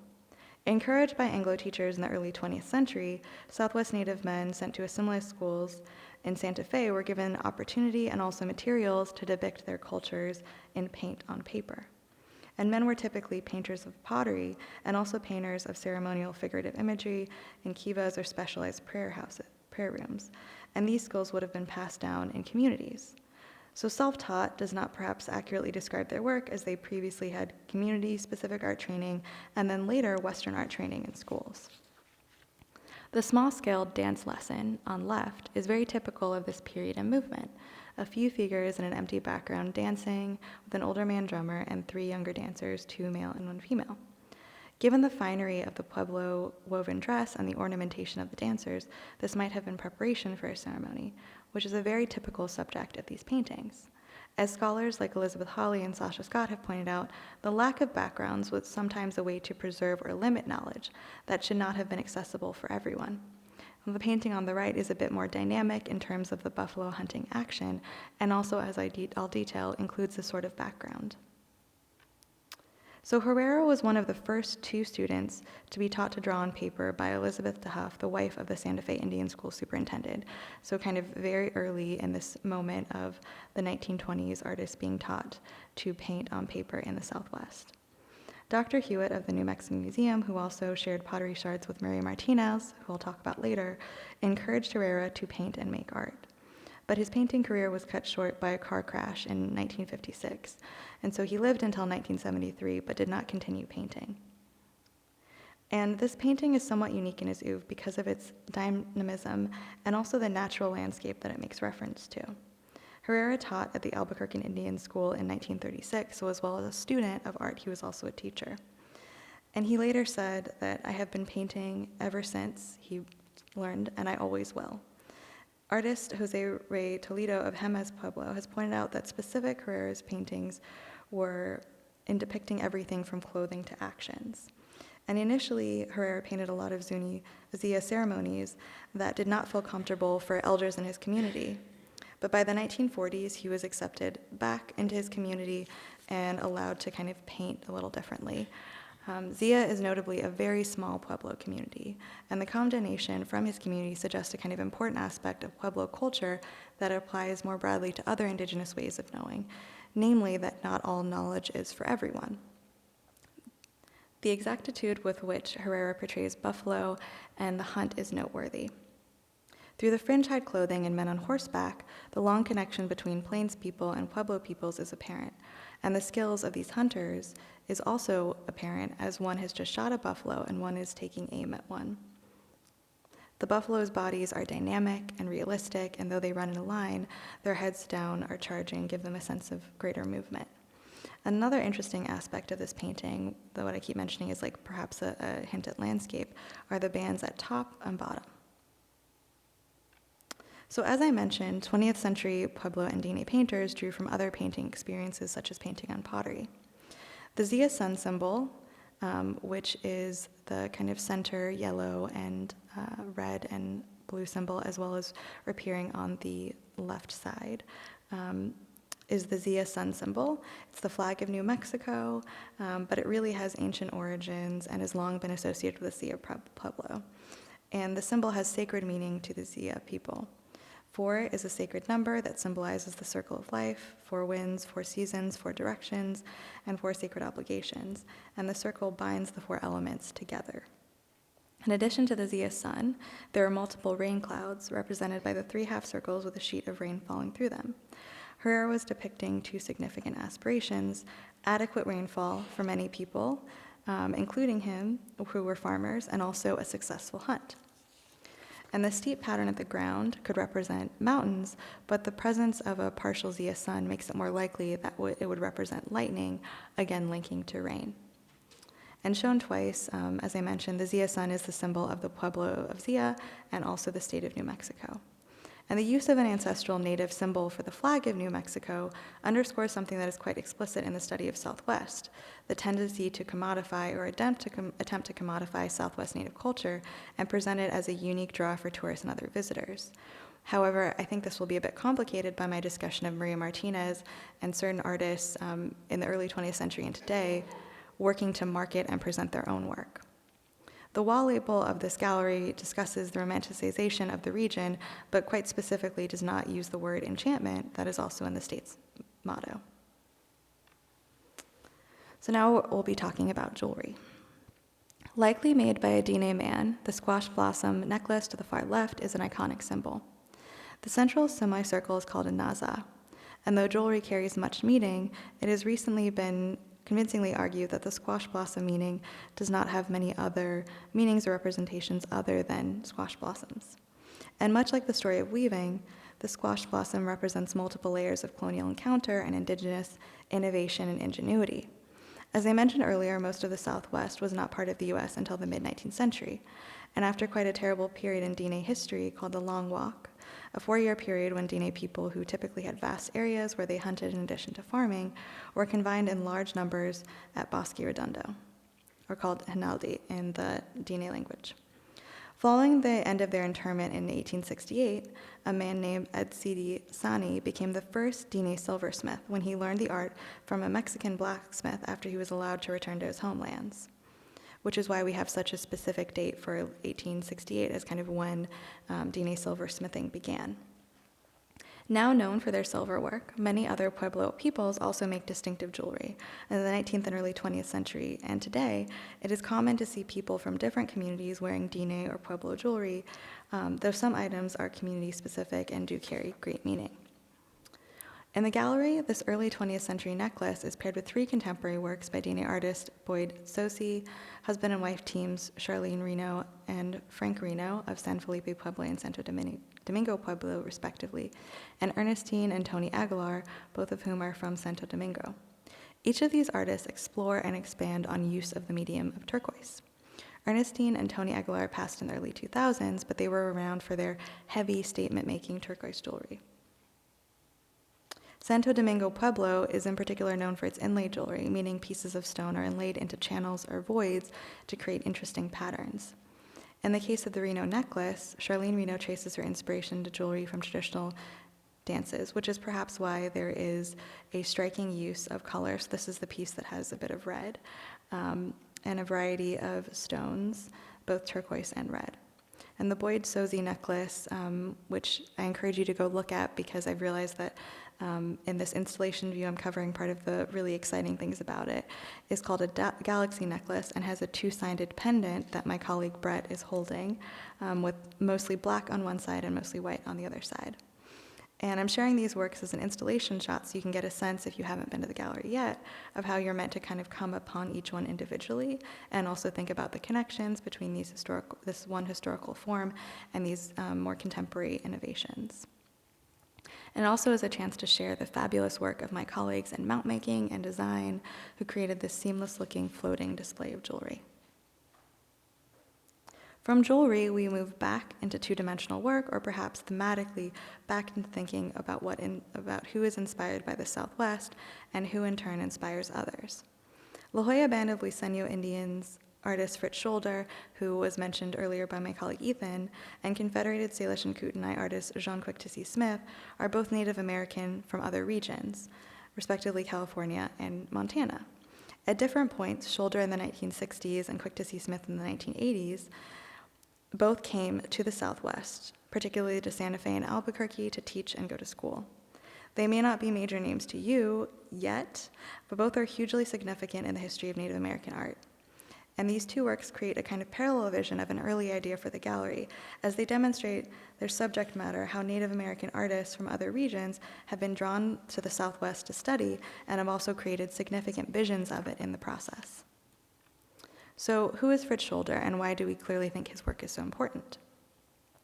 Encouraged by Anglo teachers in the early 20th century, Southwest Native men sent to assimilate schools in Santa Fe were given opportunity and also materials to depict their cultures in paint on paper. And men were typically painters of pottery and also painters of ceremonial figurative imagery in kivas or specialized prayer rooms. And these skills would have been passed down in communities. So self-taught does not perhaps accurately describe their work, as they previously had community-specific art training and then later Western art training in schools. The small-scale dance lesson on left is very typical of this period and movement. A few figures in an empty background dancing with an older man drummer and 3 younger dancers, 2 male and 1 female. Given the finery of the Pueblo woven dress and the ornamentation of the dancers, this might have been preparation for a ceremony, which is a very typical subject of these paintings. As scholars like Elizabeth Hawley and Sasha Scott have pointed out, the lack of backgrounds was sometimes a way to preserve or limit knowledge that should not have been accessible for everyone. The painting on the right is a bit more dynamic in terms of the buffalo hunting action, and also, as I'll detail, includes this sort of background. So Herrera was one of the first 2 students to be taught to draw on paper by Elizabeth DeHuff, the wife of the Santa Fe Indian School superintendent. So kind of very early in this moment of the 1920s, artists being taught to paint on paper in the Southwest. Dr. Hewitt of the New Mexico Museum, who also shared pottery shards with Maria Martinez, who we'll talk about later, encouraged Herrera to paint and make art. But his painting career was cut short by a car crash in 1956, and so he lived until 1973, but did not continue painting. And this painting is somewhat unique in his oeuvre because of its dynamism and also the natural landscape that it makes reference to. Herrera taught at the Albuquerque Indian School in 1936, so as well as a student of art, he was also a teacher. And he later said that, "I have been painting ever since," he learned, "and I always will." Artist Jose Rey Toledo of Jemez Pueblo has pointed out that specific Herrera's paintings were in depicting everything from clothing to actions. And initially, Herrera painted a lot of Zia ceremonies that did not feel comfortable for elders in his community. But by the 1940s, he was accepted back into his community and allowed to kind of paint a little differently. Zia is notably a very small Pueblo community, and the condemnation from his community suggests a kind of important aspect of Pueblo culture that applies more broadly to other indigenous ways of knowing, namely that not all knowledge is for everyone. The exactitude with which Herrera portrays buffalo and the hunt is noteworthy. Through the fringe-hide clothing and men on horseback, the long connection between Plains people and Pueblo peoples is apparent, and the skills of these hunters is also apparent as one has just shot a buffalo and one is taking aim at one. The buffalo's bodies are dynamic and realistic, and though they run in a line, their heads down are charging, give them a sense of greater movement. Another interesting aspect of this painting, though what I keep mentioning is like perhaps a hint at landscape, are the bands at top and bottom. So as I mentioned, 20th century Pueblo and Diné painters drew from other painting experiences such as painting on pottery. The Zia sun symbol, which is the kind of center yellow and red and blue symbol, as well as appearing on the left side, is the Zia sun symbol. It's the flag of New Mexico, but it really has ancient origins and has long been associated with the Zia Pueblo. And the symbol has sacred meaning to the Zia people. 4 is a sacred number that symbolizes the circle of life, 4 winds, 4 seasons, 4 directions, and 4 sacred obligations, and the circle binds the 4 elements together. In addition to the Zia sun, there are multiple rain clouds represented by the 3 half circles with a sheet of rain falling through them. Herrera was depicting 2 significant aspirations: adequate rainfall for many people, including him, who were farmers, and also a successful hunt. And the steep pattern of the ground could represent mountains, but the presence of a partial Zia sun makes it more likely that it would represent lightning, again linking to rain. And shown twice, as I mentioned, the Zia sun is the symbol of the Pueblo of Zia and also the state of New Mexico. And the use of an ancestral native symbol for the flag of New Mexico underscores something that is quite explicit in the study of Southwest, the tendency to commodify or attempt to commodify Southwest native culture and present it as a unique draw for tourists and other visitors. However, I think this will be a bit complicated by my discussion of Maria Martinez and certain artists in the early 20th century and today working to market and present their own work. The wall label of this gallery discusses the romanticization of the region, but quite specifically does not use the word enchantment that is also in the state's motto. So now we'll be talking about jewelry. Likely made by a Diné man, the squash blossom necklace to the far left is an iconic symbol. The central semicircle is called a naza, and though jewelry carries much meaning, it has recently been convincingly argued that the squash blossom meaning does not have many other meanings or representations other than squash blossoms. And much like the story of weaving, the squash blossom represents multiple layers of colonial encounter and indigenous innovation and ingenuity. As I mentioned earlier, most of the Southwest was not part of the U.S. until the mid-19th century, and after quite a terrible period in Diné history called the Long Walk, a 4-year period when Diné people, who typically had vast areas where they hunted in addition to farming, were confined in large numbers at Bosque Redondo, or called Hinaldi in the Diné language. Following the end of their internment in 1868, a man named Edsidi Sani became the first Diné silversmith when he learned the art from a Mexican blacksmith after he was allowed to return to his homelands, which is why we have such a specific date for 1868 as kind of when Diné silversmithing began. Now known for their silver work, many other Pueblo peoples also make distinctive jewelry. In the 19th and early 20th century, and today, it is common to see people from different communities wearing Diné or Pueblo jewelry, though some items are community-specific and do carry great meaning. In the gallery, this early 20th century necklace is paired with 3 contemporary works by DNA artist Boyd Sosi, husband and wife teams Charlene Reno and Frank Reno of San Felipe Pueblo and Santo Domingo Pueblo, respectively, and Ernestine and Tony Aguilar, both of whom are from Santo Domingo. Each of these artists explore and expand on use of the medium of turquoise. Ernestine and Tony Aguilar passed in the early 2000s, but they were around for their heavy statement-making turquoise jewelry. Santo Domingo Pueblo is in particular known for its inlay jewelry, meaning pieces of stone are inlaid into channels or voids to create interesting patterns. In the case of the Reno necklace, Charlene Reno traces her inspiration to jewelry from traditional dances, which is perhaps why there is a striking use of color. So this is the piece that has a bit of red, and a variety of stones, both turquoise and red. And the Boyd Sosi necklace, which I encourage you to go look at because I've realized that in this installation view I'm covering part of the really exciting things about it, is called a galaxy necklace and has a 2-sided pendant that my colleague Brett is holding, with mostly black on one side and mostly white on the other side. And I'm sharing these works as an installation shot so you can get a sense, if you haven't been to the gallery yet, of how you're meant to kind of come upon each one individually and also think about the connections between this one historical form and these more contemporary innovations. And also as a chance to share the fabulous work of my colleagues in mount making and design who created this seamless-looking floating display of jewelry. From jewelry, we move back into 2-dimensional work, or perhaps thematically back into thinking about who is inspired by the Southwest and who in turn inspires others. La Jolla Band of Luiseño Indians artist Fritz Scholder, who was mentioned earlier by my colleague Ethan, and Confederated Salish and Kootenai artist Jean Quick-Tissy Smith are both Native American from other regions, respectively California and Montana. At different points, Scholder in the 1960s and Quick-Tissy Smith in the 1980s, both came to the Southwest, particularly to Santa Fe and Albuquerque, to teach and go to school. They may not be major names to you yet, but both are hugely significant in the history of Native American art. And these 2 works create a kind of parallel vision of an early idea for the gallery, as they demonstrate their subject matter, how Native American artists from other regions have been drawn to the Southwest to study and have also created significant visions of it in the process. So who is Fritz Scholder, and why do we clearly think his work is so important?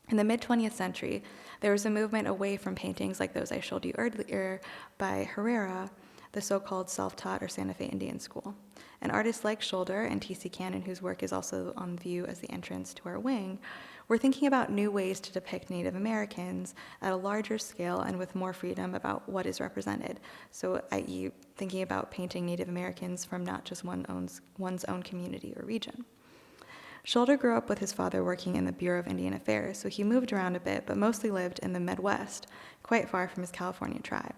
In the mid-20th century, there was a movement away from paintings like those I showed you earlier by Herrera, the so-called self-taught or Santa Fe Indian school. And artists like Scholder and T.C. Cannon, whose work is also on view as the entrance to our wing, were thinking about new ways to depict Native Americans at a larger scale and with more freedom about what is represented. So, i.e., thinking about painting Native Americans from not just one's own community or region. Scholder grew up with his father working in the Bureau of Indian Affairs, so he moved around a bit, but mostly lived in the Midwest, quite far from his California tribe.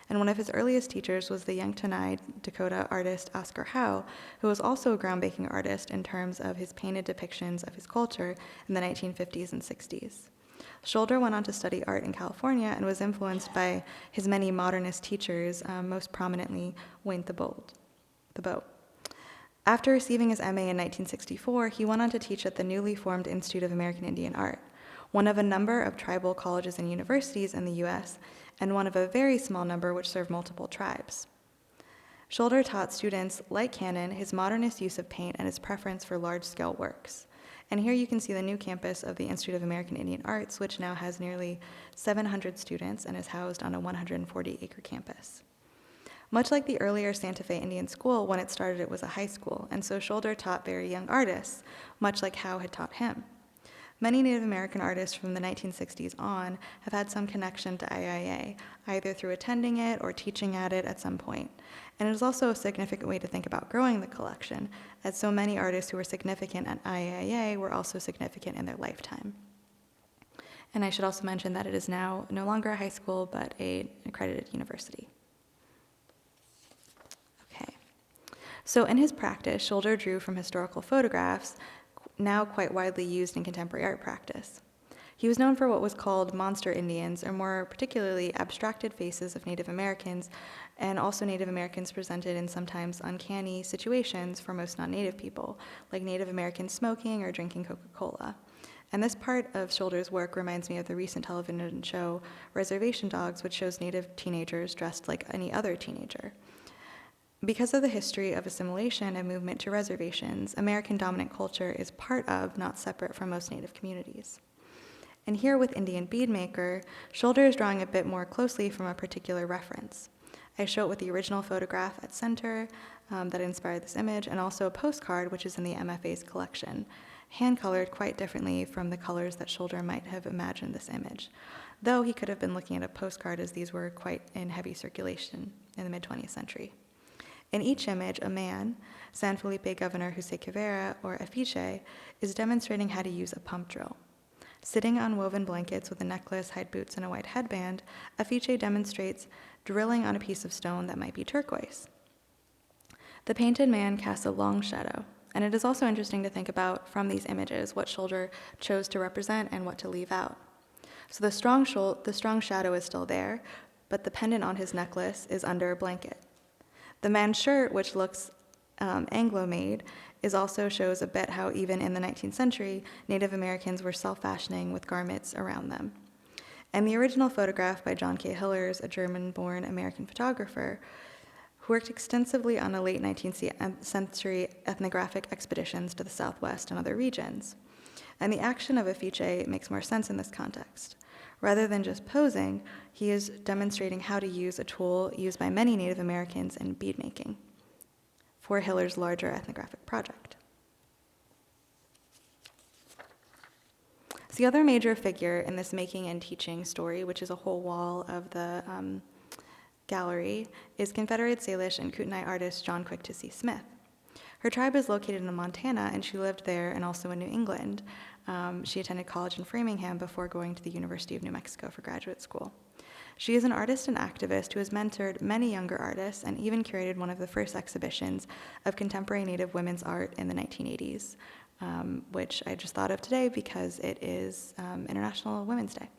And one of his earliest teachers was the Yanktonai Dakota artist Oscar Howe, who was also a groundbreaking artist in terms of his painted depictions of his culture in the 1950s and 60s. Scholder went on to study art in California and was influenced by his many modernist teachers, most prominently Wayne Thibault. After receiving his MA in 1964, he went on to teach at the newly formed Institute of American Indian Art, one of a number of tribal colleges and universities in the U.S., and one of a very small number which serve multiple tribes. Scholder taught students like Cannon his modernist use of paint and his preference for large-scale works. And here you can see the new campus of the Institute of American Indian Arts, which now has nearly 700 students and is housed on a 140-acre campus. Much like the earlier Santa Fe Indian School, when it started it was a high school, and so Scholder taught very young artists, much like Howe had taught him. Many Native American artists from the 1960s on have had some connection to IIA, either through attending it or teaching at it at some point. And it is also a significant way to think about growing the collection, as so many artists who were significant at IIA were also significant in their lifetime. And I should also mention that it is now no longer a high school, but an accredited university. Okay. So in his practice, Scholder drew from historical photographs, now quite widely used in contemporary art practice. He was known for what was called monster Indians, or more particularly abstracted faces of Native Americans, and also Native Americans presented in sometimes uncanny situations for most non-Native people, like Native Americans smoking or drinking Coca-Cola. And this part of Shoulder's work reminds me of the recent television show Reservation Dogs, which shows Native teenagers dressed like any other teenager. Because of the history of assimilation and movement to reservations, American dominant culture is part of, not separate from, most Native communities. And here with Indian beadmaker, Shoulder is drawing a bit more closely from a particular reference. I show it with the original photograph at center that inspired this image, and also a postcard, which is in the MFA's collection, hand-colored quite differently from the colors that Shoulder might have imagined this image, though he could have been looking at a postcard as these were quite in heavy circulation in the mid-20th century. In each image, a man, San Felipe Governor Jose Quivera, or Afiche, is demonstrating how to use a pump drill. Sitting on woven blankets with a necklace, hide boots, and a white headband, Afiche demonstrates drilling on a piece of stone that might be turquoise. The painted man casts a long shadow, and it is also interesting to think about from these images what Shoulder chose to represent and what to leave out. So the strong shadow is still there, but the pendant on his necklace is under a blanket. The man's shirt, which looks Anglo-made, also shows a bit how even in the 19th century, Native Americans were self-fashioning with garments around them. And the original photograph by John K. Hillers, a German-born American photographer, who worked extensively on the late 19th century ethnographic expeditions to the Southwest and other regions. And the action of Afiche makes more sense in this context. Rather than just posing, he is demonstrating how to use a tool used by many Native Americans in beadmaking for Hiller's larger ethnographic project. So the other major figure in this making and teaching story, which is a whole wall of the gallery, is Confederate Salish and Kootenai artist John Quick-to-See Smith. Her tribe is located in Montana, and she lived there and also in New England. She attended college in Framingham before going to the University of New Mexico for graduate school. She is an artist and activist who has mentored many younger artists and even curated one of the first exhibitions of contemporary Native women's art in the 1980s, which I just thought of today because it is International Women's Day.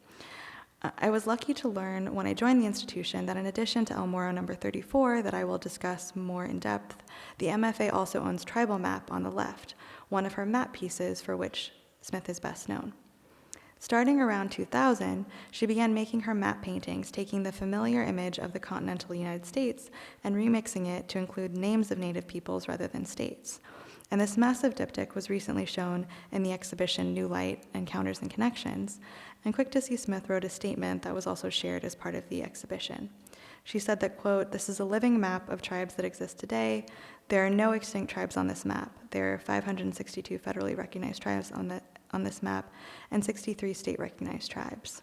I was lucky to learn when I joined the institution that in addition to El Morro number 34, that I will discuss more in depth, the MFA also owns Tribal Map on the left, one of her map pieces for which Smith is best known. Starting around 2000, she began making her map paintings, taking the familiar image of the continental United States and remixing it to include names of Native peoples rather than states. And this massive diptych was recently shown in the exhibition New Light, Encounters and Connections, and Quick-to-See Smith wrote a statement that was also shared as part of the exhibition. She said that, quote, "This is a living map of tribes that exist today. There are no extinct tribes on this map. There are 562 federally recognized tribes on this map and 63 state-recognized tribes.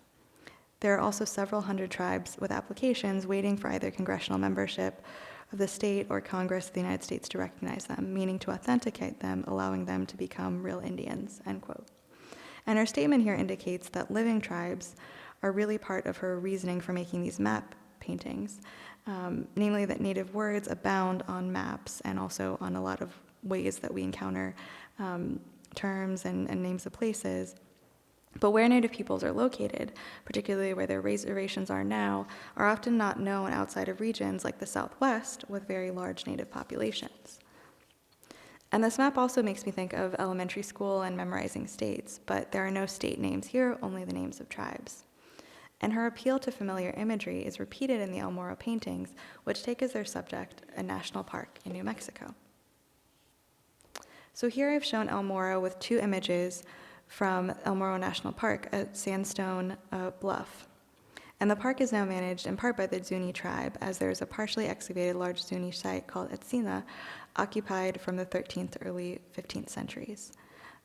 There are also several hundred tribes with applications waiting for either congressional membership of the state or Congress of the United States to recognize them, meaning to authenticate them, allowing them to become real Indians," end quote. And her statement here indicates that living tribes are really part of her reasoning for making these map paintings, namely that Native words abound on maps and also on a lot of ways that we encounter terms and names of places. But where Native peoples are located, particularly where their reservations are now, are often not known outside of regions like the Southwest with very large Native populations. And this map also makes me think of elementary school and memorizing states, but there are no state names here, only the names of tribes. And her appeal to familiar imagery is repeated in the El Morro paintings, which take as their subject a national park in New Mexico. So here I've shown El Morro with two images from El Morro National Park, a sandstone bluff. And the park is now managed in part by the Zuni tribe, as there is a partially excavated large Zuni site called Etzina, occupied from the 13th to early 15th centuries.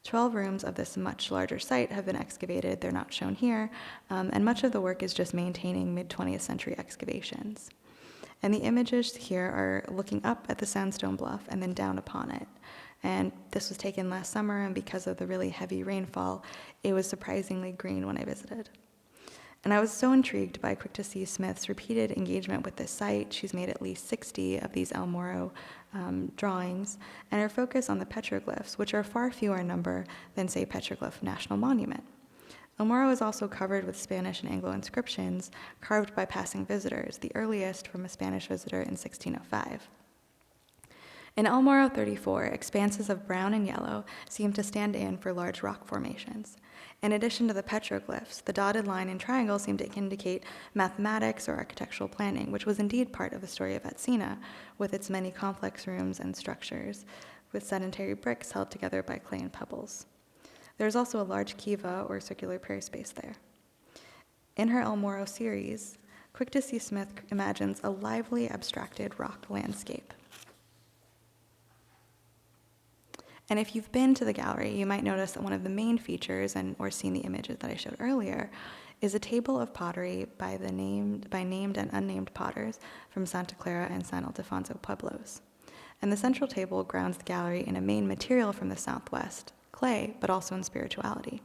12 rooms of this much larger site have been excavated. They're not shown here, and much of the work is just maintaining mid-20th century excavations. And the images here are looking up at the sandstone bluff and then down upon it. And this was taken last summer, and because of the really heavy rainfall, it was surprisingly green when I visited. And I was so intrigued by Quick-to-See Smith's repeated engagement with this site. She's made at least 60 of these El Morro drawings, and her focus on the petroglyphs, which are far fewer in number than, say, Petroglyph National Monument. El Morro is also covered with Spanish and Anglo inscriptions carved by passing visitors, the earliest from a Spanish visitor in 1605. In El Morro 34, expanses of brown and yellow seem to stand in for large rock formations. In addition to the petroglyphs, the dotted line and triangle seem to indicate mathematics or architectural planning, which was indeed part of the story of Etsina, with its many complex rooms and structures, with sedentary bricks held together by clay and pebbles. There is also a large kiva, or circular prayer space there. In her El Morro series, Quick to See Smith imagines a lively, abstracted rock landscape. And if you've been to the gallery, you might notice that one of the main features, or seen the images that I showed earlier, is a table of pottery by named and unnamed potters from Santa Clara and San Ildefonso pueblos. And the central table grounds the gallery in a main material from the Southwest, clay, but also in spirituality.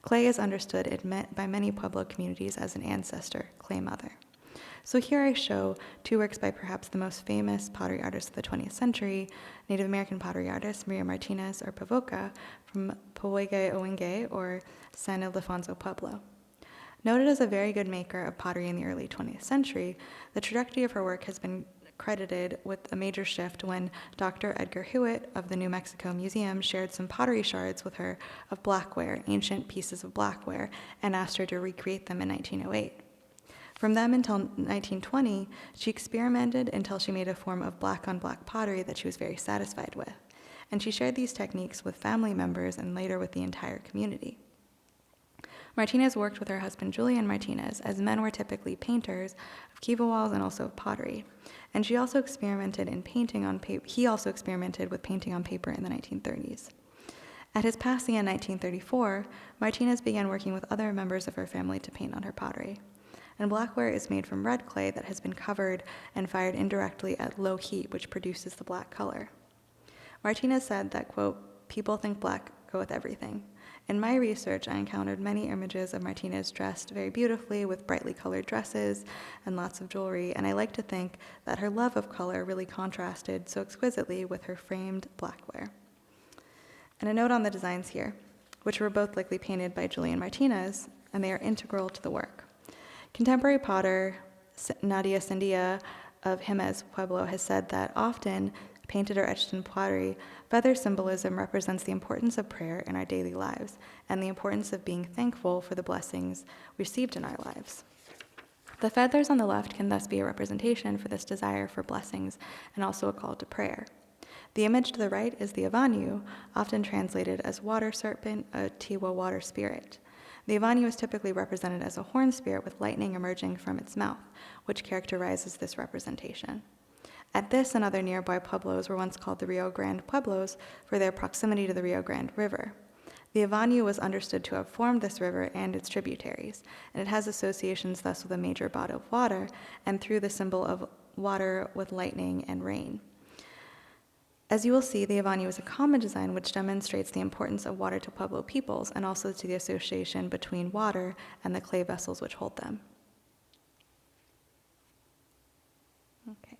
Clay is understood by many Pueblo communities as an ancestor, clay mother. So here I show two works by perhaps the most famous pottery artist of the 20th century, Native American pottery artist Maria Martinez, or Pavoca, from Pohuege Owenge, or San Ildefonso Pueblo. Noted as a very good maker of pottery in the early 20th century, the trajectory of her work has been credited with a major shift when Dr. Edgar Hewitt of the New Mexico Museum shared some pottery shards with her of blackware, ancient pieces of blackware, and asked her to recreate them in 1908. From them until 1920, she experimented until she made a form of black-on-black pottery that she was very satisfied with, and she shared these techniques with family members and later with the entire community. Martinez worked with her husband Julian Martinez, as men were typically painters of kiva walls and also of pottery, and he also experimented with painting on paper in the 1930s. At his passing in 1934, Martinez began working with other members of her family to paint on her pottery. And blackware is made from red clay that has been covered and fired indirectly at low heat, which produces the black color. Martinez said that, quote, "People think black go with everything. In my research, I encountered many images of Martinez dressed very beautifully with brightly colored dresses and lots of jewelry, and I like to think that her love of color really contrasted so exquisitely with her framed blackware." And a note on the designs here, which were both likely painted by Julian Martinez, and they are integral to the work. Contemporary potter Nadia Sandia of Jemez Pueblo has said that often, painted or etched in pottery, feather symbolism represents the importance of prayer in our daily lives and the importance of being thankful for the blessings received in our lives. The feathers on the left can thus be a representation for this desire for blessings and also a call to prayer. The image to the right is the Avanyu, often translated as water serpent, a Tiwa water spirit. The Avanyu is typically represented as a horned spirit with lightning emerging from its mouth, which characterizes this representation. At this and other nearby pueblos were once called the Rio Grande Pueblos for their proximity to the Rio Grande River. The Avanyu was understood to have formed this river and its tributaries, and it has associations thus with a major body of water and through the symbol of water with lightning and rain. As you will see, the Avanyu is a common design which demonstrates the importance of water to Pueblo peoples and also to the association between water and the clay vessels which hold them. Okay.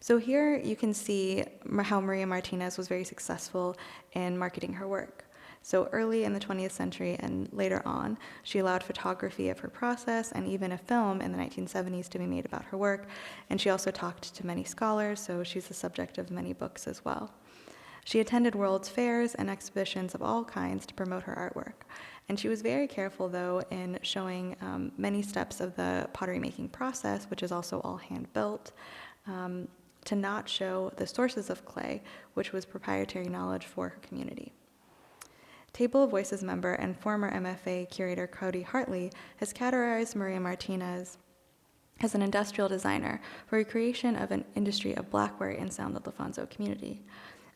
So here you can see how Maria Martinez was very successful in marketing her work. So early in the 20th century and later on, she allowed photography of her process and even a film in the 1970s to be made about her work. And she also talked to many scholars, so she's the subject of many books as well. She attended world's fairs and exhibitions of all kinds to promote her artwork. And she was very careful, though, in showing many steps of the pottery making process, which is also all hand-built, to not show the sources of clay, which was proprietary knowledge for her community. Table of Voices member and former MFA curator Cody Hartley has categorized Maria Martinez as an industrial designer for a creation of an industry of blackware in San Ildefonso community.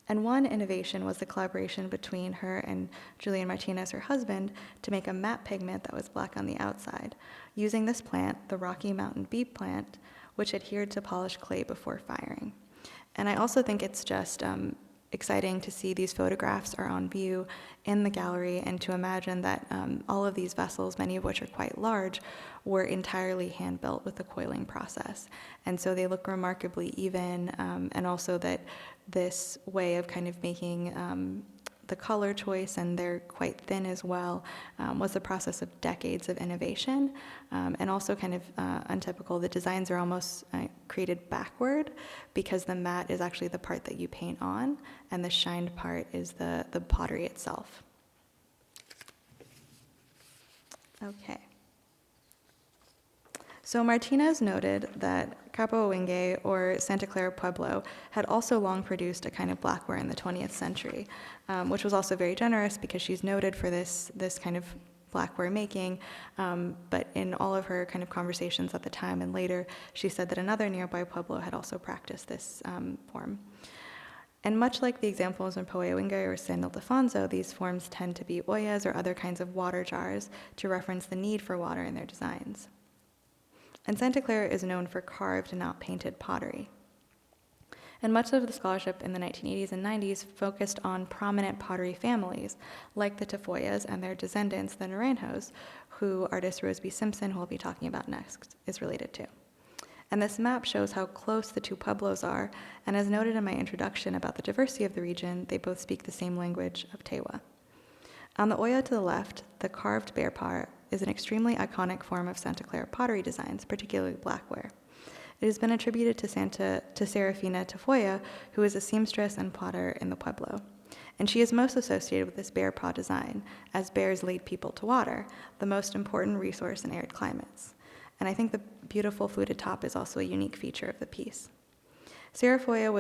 And one innovation was the collaboration between her and Julian Martinez, her husband, to make a matte pigment that was black on the outside, using this plant, the Rocky Mountain beet plant, which adhered to polished clay before firing. And I also think it's just exciting to see these photographs are on view in the gallery and to imagine that all of these vessels, many of which are quite large, were entirely hand-built with the coiling process. And so they look remarkably even, and also that this way of kind of making the color choice, and they're quite thin as well, was the process of decades of innovation, and also kind of untypical. The designs are almost created backward because the mat is actually the part that you paint on, and the shined part is the pottery itself. Okay. So Martinez noted that Cabot or Santa Clara Pueblo had also long produced a kind of blackware in the 20th century, which was also very generous because she's noted for this kind of blackware making, but in all of her kind of conversations at the time and later, she said that another nearby pueblo had also practiced this form. And much like the examples in Poewinge or San Ildefonso, these forms tend to be ollas or other kinds of water jars to reference the need for water in their designs. And Santa Clara is known for carved and not painted pottery. And much of the scholarship in the 1980s and 90s focused on prominent pottery families, like the Tafoyas and their descendants, the Naranjos, who artist Rose B. Simpson, who we'll be talking about next, is related to. And this map shows how close the two pueblos are, and as noted in my introduction about the diversity of the region, they both speak the same language of Tewa. On the olla to the left, the carved bear paw is an extremely iconic form of Santa Clara pottery designs, particularly blackware. It has been attributed to Serafina Tafoya, who is a seamstress and potter in the pueblo. And she is most associated with this bear paw design, as bears lead people to water, the most important resource in arid climates. And I think the beautiful fluted top is also a unique feature of the piece. Serafina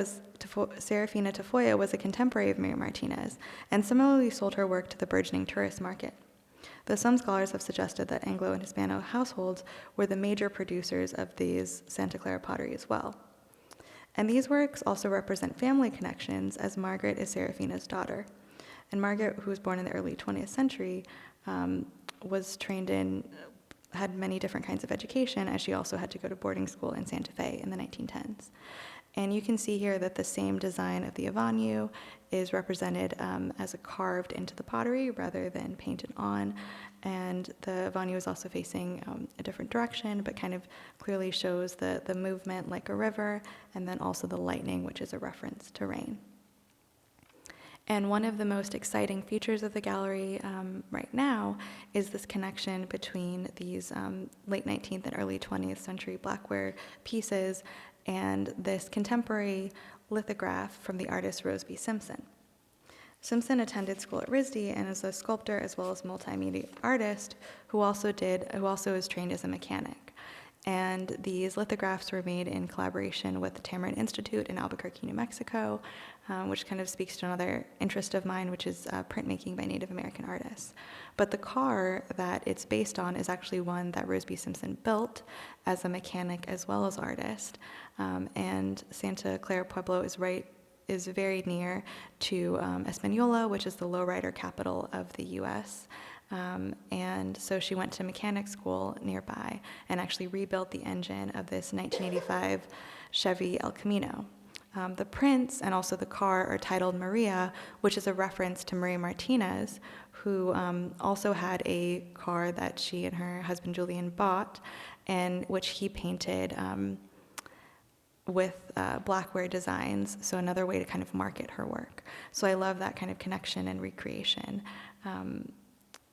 Tafoya was a contemporary of Maria Martinez, and similarly sold her work to the burgeoning tourist market. Though some scholars have suggested that Anglo and Hispano households were the major producers of these Santa Clara pottery as well. And these works also represent family connections, as Margaret is Serafina's daughter. And Margaret, who was born in the early 20th century, was had many different kinds of education, as she also had to go to boarding school in Santa Fe in the 1910s. And you can see here that the same design of the Avanyu is represented as a carved into the pottery rather than painted on. And the Avanyu is also facing a different direction, but kind of clearly shows the movement like a river, and then also the lightning, which is a reference to rain. And one of the most exciting features of the gallery right now is this connection between these late 19th and early 20th century blackware pieces and this contemporary lithograph from the artist Rose B. Simpson. Simpson attended school at RISD and is a sculptor as well as multimedia artist who also is trained as a mechanic. And these lithographs were made in collaboration with the Tamarind Institute in Albuquerque, New Mexico, which kind of speaks to another interest of mine, which is printmaking by Native American artists. But the car that it's based on is actually one that Rose B. Simpson built as a mechanic as well as artist. And Santa Clara Pueblo is very near to Española, which is the lowrider capital of the U.S., and so she went to mechanic school nearby and actually rebuilt the engine of this 1985 Chevy El Camino. The prints and also the car are titled Maria, which is a reference to Maria Martinez, who also had a car that she and her husband Julian bought, and which he painted with blackware designs, so another way to kind of market her work. So I love that kind of connection and recreation.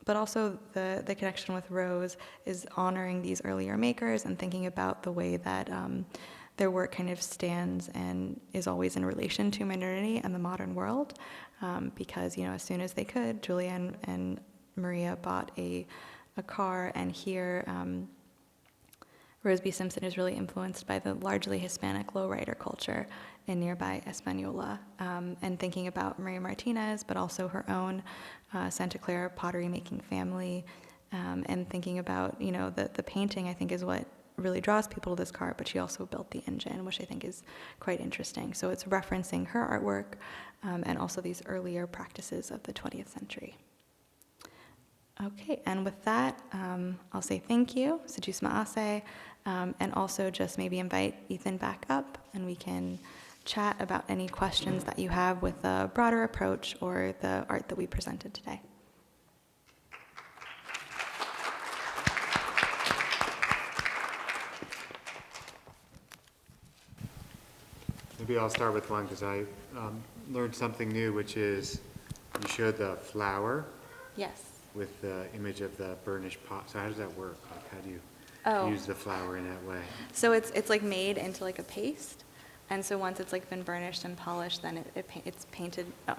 But also the connection with Rose is honoring these earlier makers and thinking about the way that their work kind of stands and is always in relation to modernity and the modern world, because as soon as they could, Julia and Maria bought a car, and here Rose B. Simpson is really influenced by the largely Hispanic lowrider culture in nearby Española, and thinking about Maria Martinez, but also her own Santa Clara pottery-making family, and thinking about, the painting, I think, is what really draws people to this car, but she also built the engine, which I think is quite interesting. So it's referencing her artwork and also these earlier practices of the 20th century. Okay, and with that, I'll say thank you, Sejusma Ase, and also just maybe invite Ethan back up, and we can chat about any questions that you have with a broader approach or the art that we presented today. Maybe I'll start with one because I learned something new, which is you showed the flower Yes. with the image of the burnished pot. So how does that work? Like, how do you Oh. use the flower in that way? So it's like made into like a paste, and so once it's like been burnished and polished, then it's painted. Oh,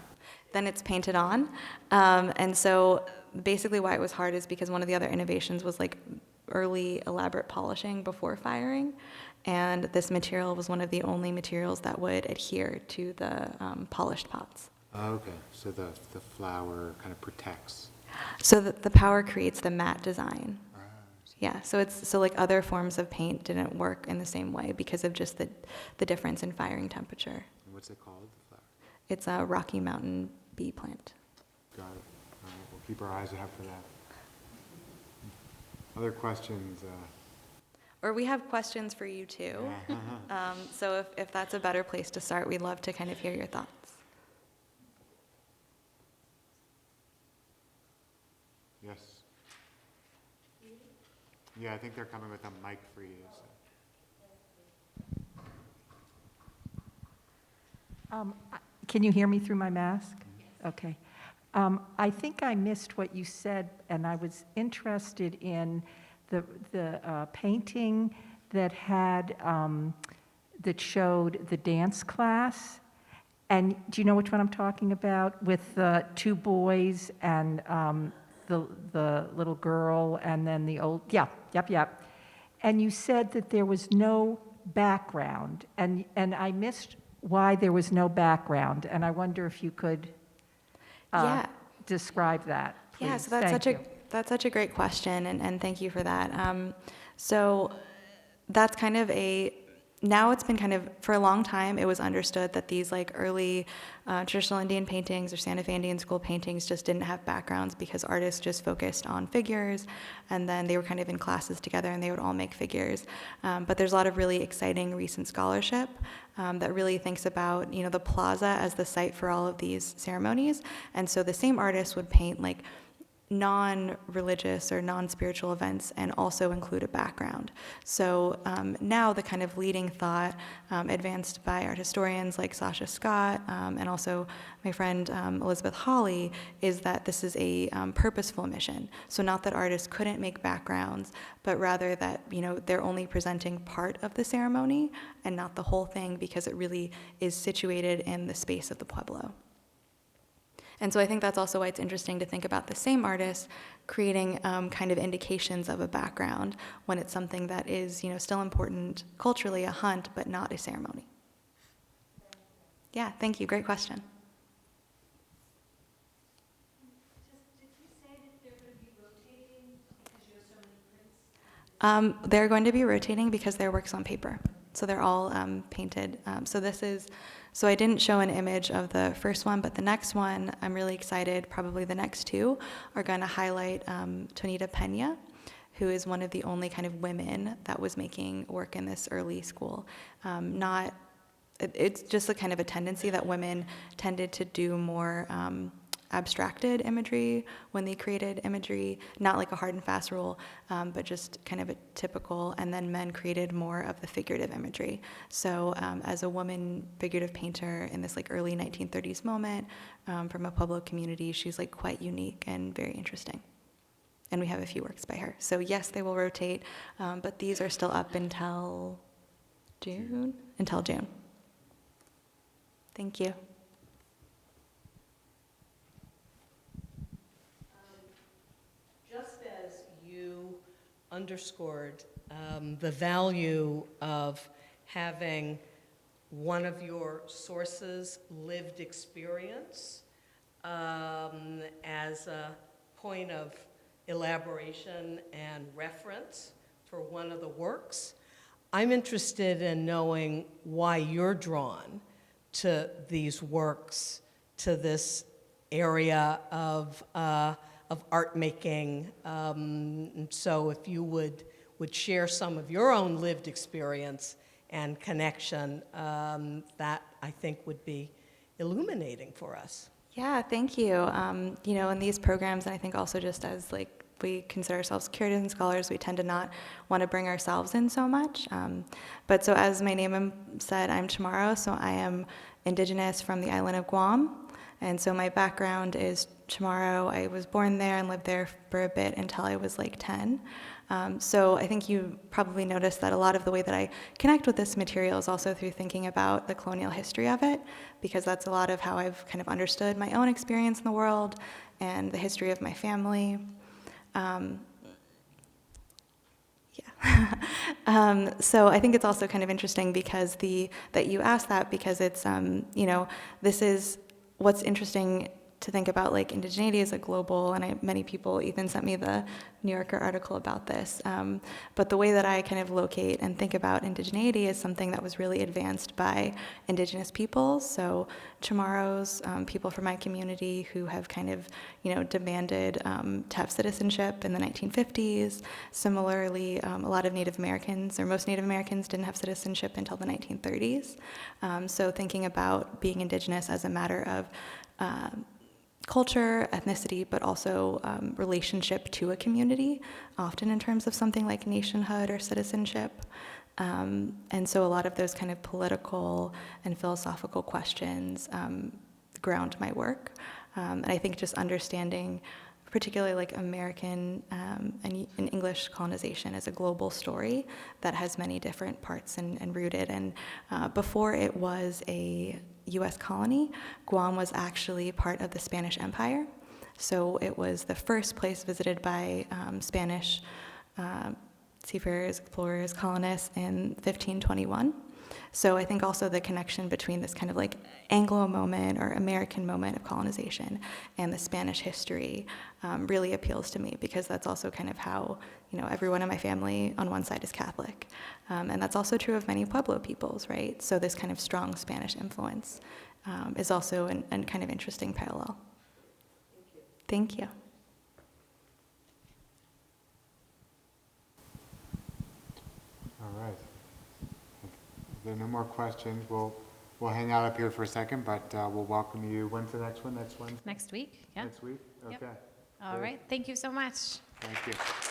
then it's painted on, and so basically why it was hard is because one of the other innovations was like early elaborate polishing before firing, and this material was one of the only materials that would adhere to the polished pots. Okay, so the flower kind of protects. So the power creates the matte design. Yeah, so like other forms of paint didn't work in the same way because of just the difference in firing temperature. And what's it called, the flower? It's a Rocky Mountain bee plant. Got it. All right, we'll keep our eyes out for that. Other questions? Or we have questions for you too. So if that's a better place to start, we'd love to kind of hear your thoughts. Yes. Yeah, I think they're coming with a mic for you. So. Can you hear me through my mask? Okay. I think I missed what you said, and I was interested in the painting that had that showed the dance class. And do you know which one I'm talking about? With the two boys and the little girl, and then the old. Yeah. Yep. And you said that there was no background, and I missed why there was no background, and I wonder if you could describe that, please. Yeah, so that's such a great question, and thank you for that. So that's kind of now it's been kind of, for a long time, it was understood that these like early traditional Indian paintings or Santa Fe Indian School paintings just didn't have backgrounds because artists just focused on figures, and then they were kind of in classes together and they would all make figures. But there's a lot of really exciting recent scholarship that really thinks about, the plaza as the site for all of these ceremonies. And so the same artist would paint like non-religious or non-spiritual events and also include a background. So now the kind of leading thought advanced by art historians like Sasha Scott and also my friend Elizabeth Hawley is that this is a purposeful mission. So not that artists couldn't make backgrounds, but rather that they're only presenting part of the ceremony and not the whole thing because it really is situated in the space of the Pueblo. And so I think that's also why it's interesting to think about the same artist creating kind of indications of a background when it's something that is, still important culturally, a hunt, but not a ceremony. Yeah, thank you. Great question. Did you say that they're going to be rotating because you have so many prints? They're going to be rotating because their work's on paper. So they're all painted. So I didn't show an image of the first one, but the next one, I'm really excited. Probably the next two are going to highlight Tonita Pena, who is one of the only kind of women that was making work in this early school. It's just a kind of a tendency that women tended to do more abstracted imagery when they created imagery, not like a hard and fast rule, but just kind of a typical, and then men created more of the figurative imagery. So as a woman figurative painter in this like early 1930s moment from a Pueblo community, she's like quite unique and very interesting. And we have a few works by her. So yes, they will rotate, but these are still up until June. Thank you. Underscored the value of having one of your sources' lived experience as a point of elaboration and reference for one of the works. I'm interested in knowing why you're drawn to these works, to this area of art making. So if you would share some of your own lived experience and connection, that I think would be illuminating for us. Yeah, thank you. In these programs, and I think also just as like we consider ourselves curators and scholars, we tend to not want to bring ourselves in so much. But so as my name said, I'm Chamorro, so I am indigenous from the island of Guam. And so my background is Chamorro. I was born there and lived there for a bit until I was like 10. So I think you probably noticed that a lot of the way that I connect with this material is also through thinking about the colonial history of it, because that's a lot of how I've kind of understood my own experience in the world and the history of my family. So I think it's also kind of interesting because that you asked that, because it's, this is what's interesting to think about, like indigeneity as a global, and many people, Ethan sent me the New Yorker article about this, but the way that I kind of locate and think about indigeneity is something that was really advanced by indigenous peoples, so Chamorros, people from my community who have kind of, demanded to have citizenship in the 1950s. Similarly, a lot of Native Americans, or most Native Americans, didn't have citizenship until the 1930s. So thinking about being indigenous as a matter of culture, ethnicity, but also relationship to a community, often in terms of something like nationhood or citizenship. And so a lot of those kind of political and philosophical questions ground my work. And I think just understanding particularly like American and English colonization as a global story that has many different parts and rooted. And before it was a US colony, Guam was actually part of the Spanish Empire. So it was the first place visited by Spanish seafarers, explorers, colonists in 1521. So I think also the connection between this kind of like Anglo moment or American moment of colonization and the Spanish history really appeals to me, because that's also kind of how, everyone in my family on one side is Catholic. And that's also true of many Pueblo peoples, right? So this kind of strong Spanish influence is also a kind of interesting parallel. Thank you. All right. If there are no more questions, we'll hang out up here for a second, but we'll welcome you. When's the next one? Next one? Next week, yeah. Next week? Yep. Okay. All Great. right, thank you so much. Thank you.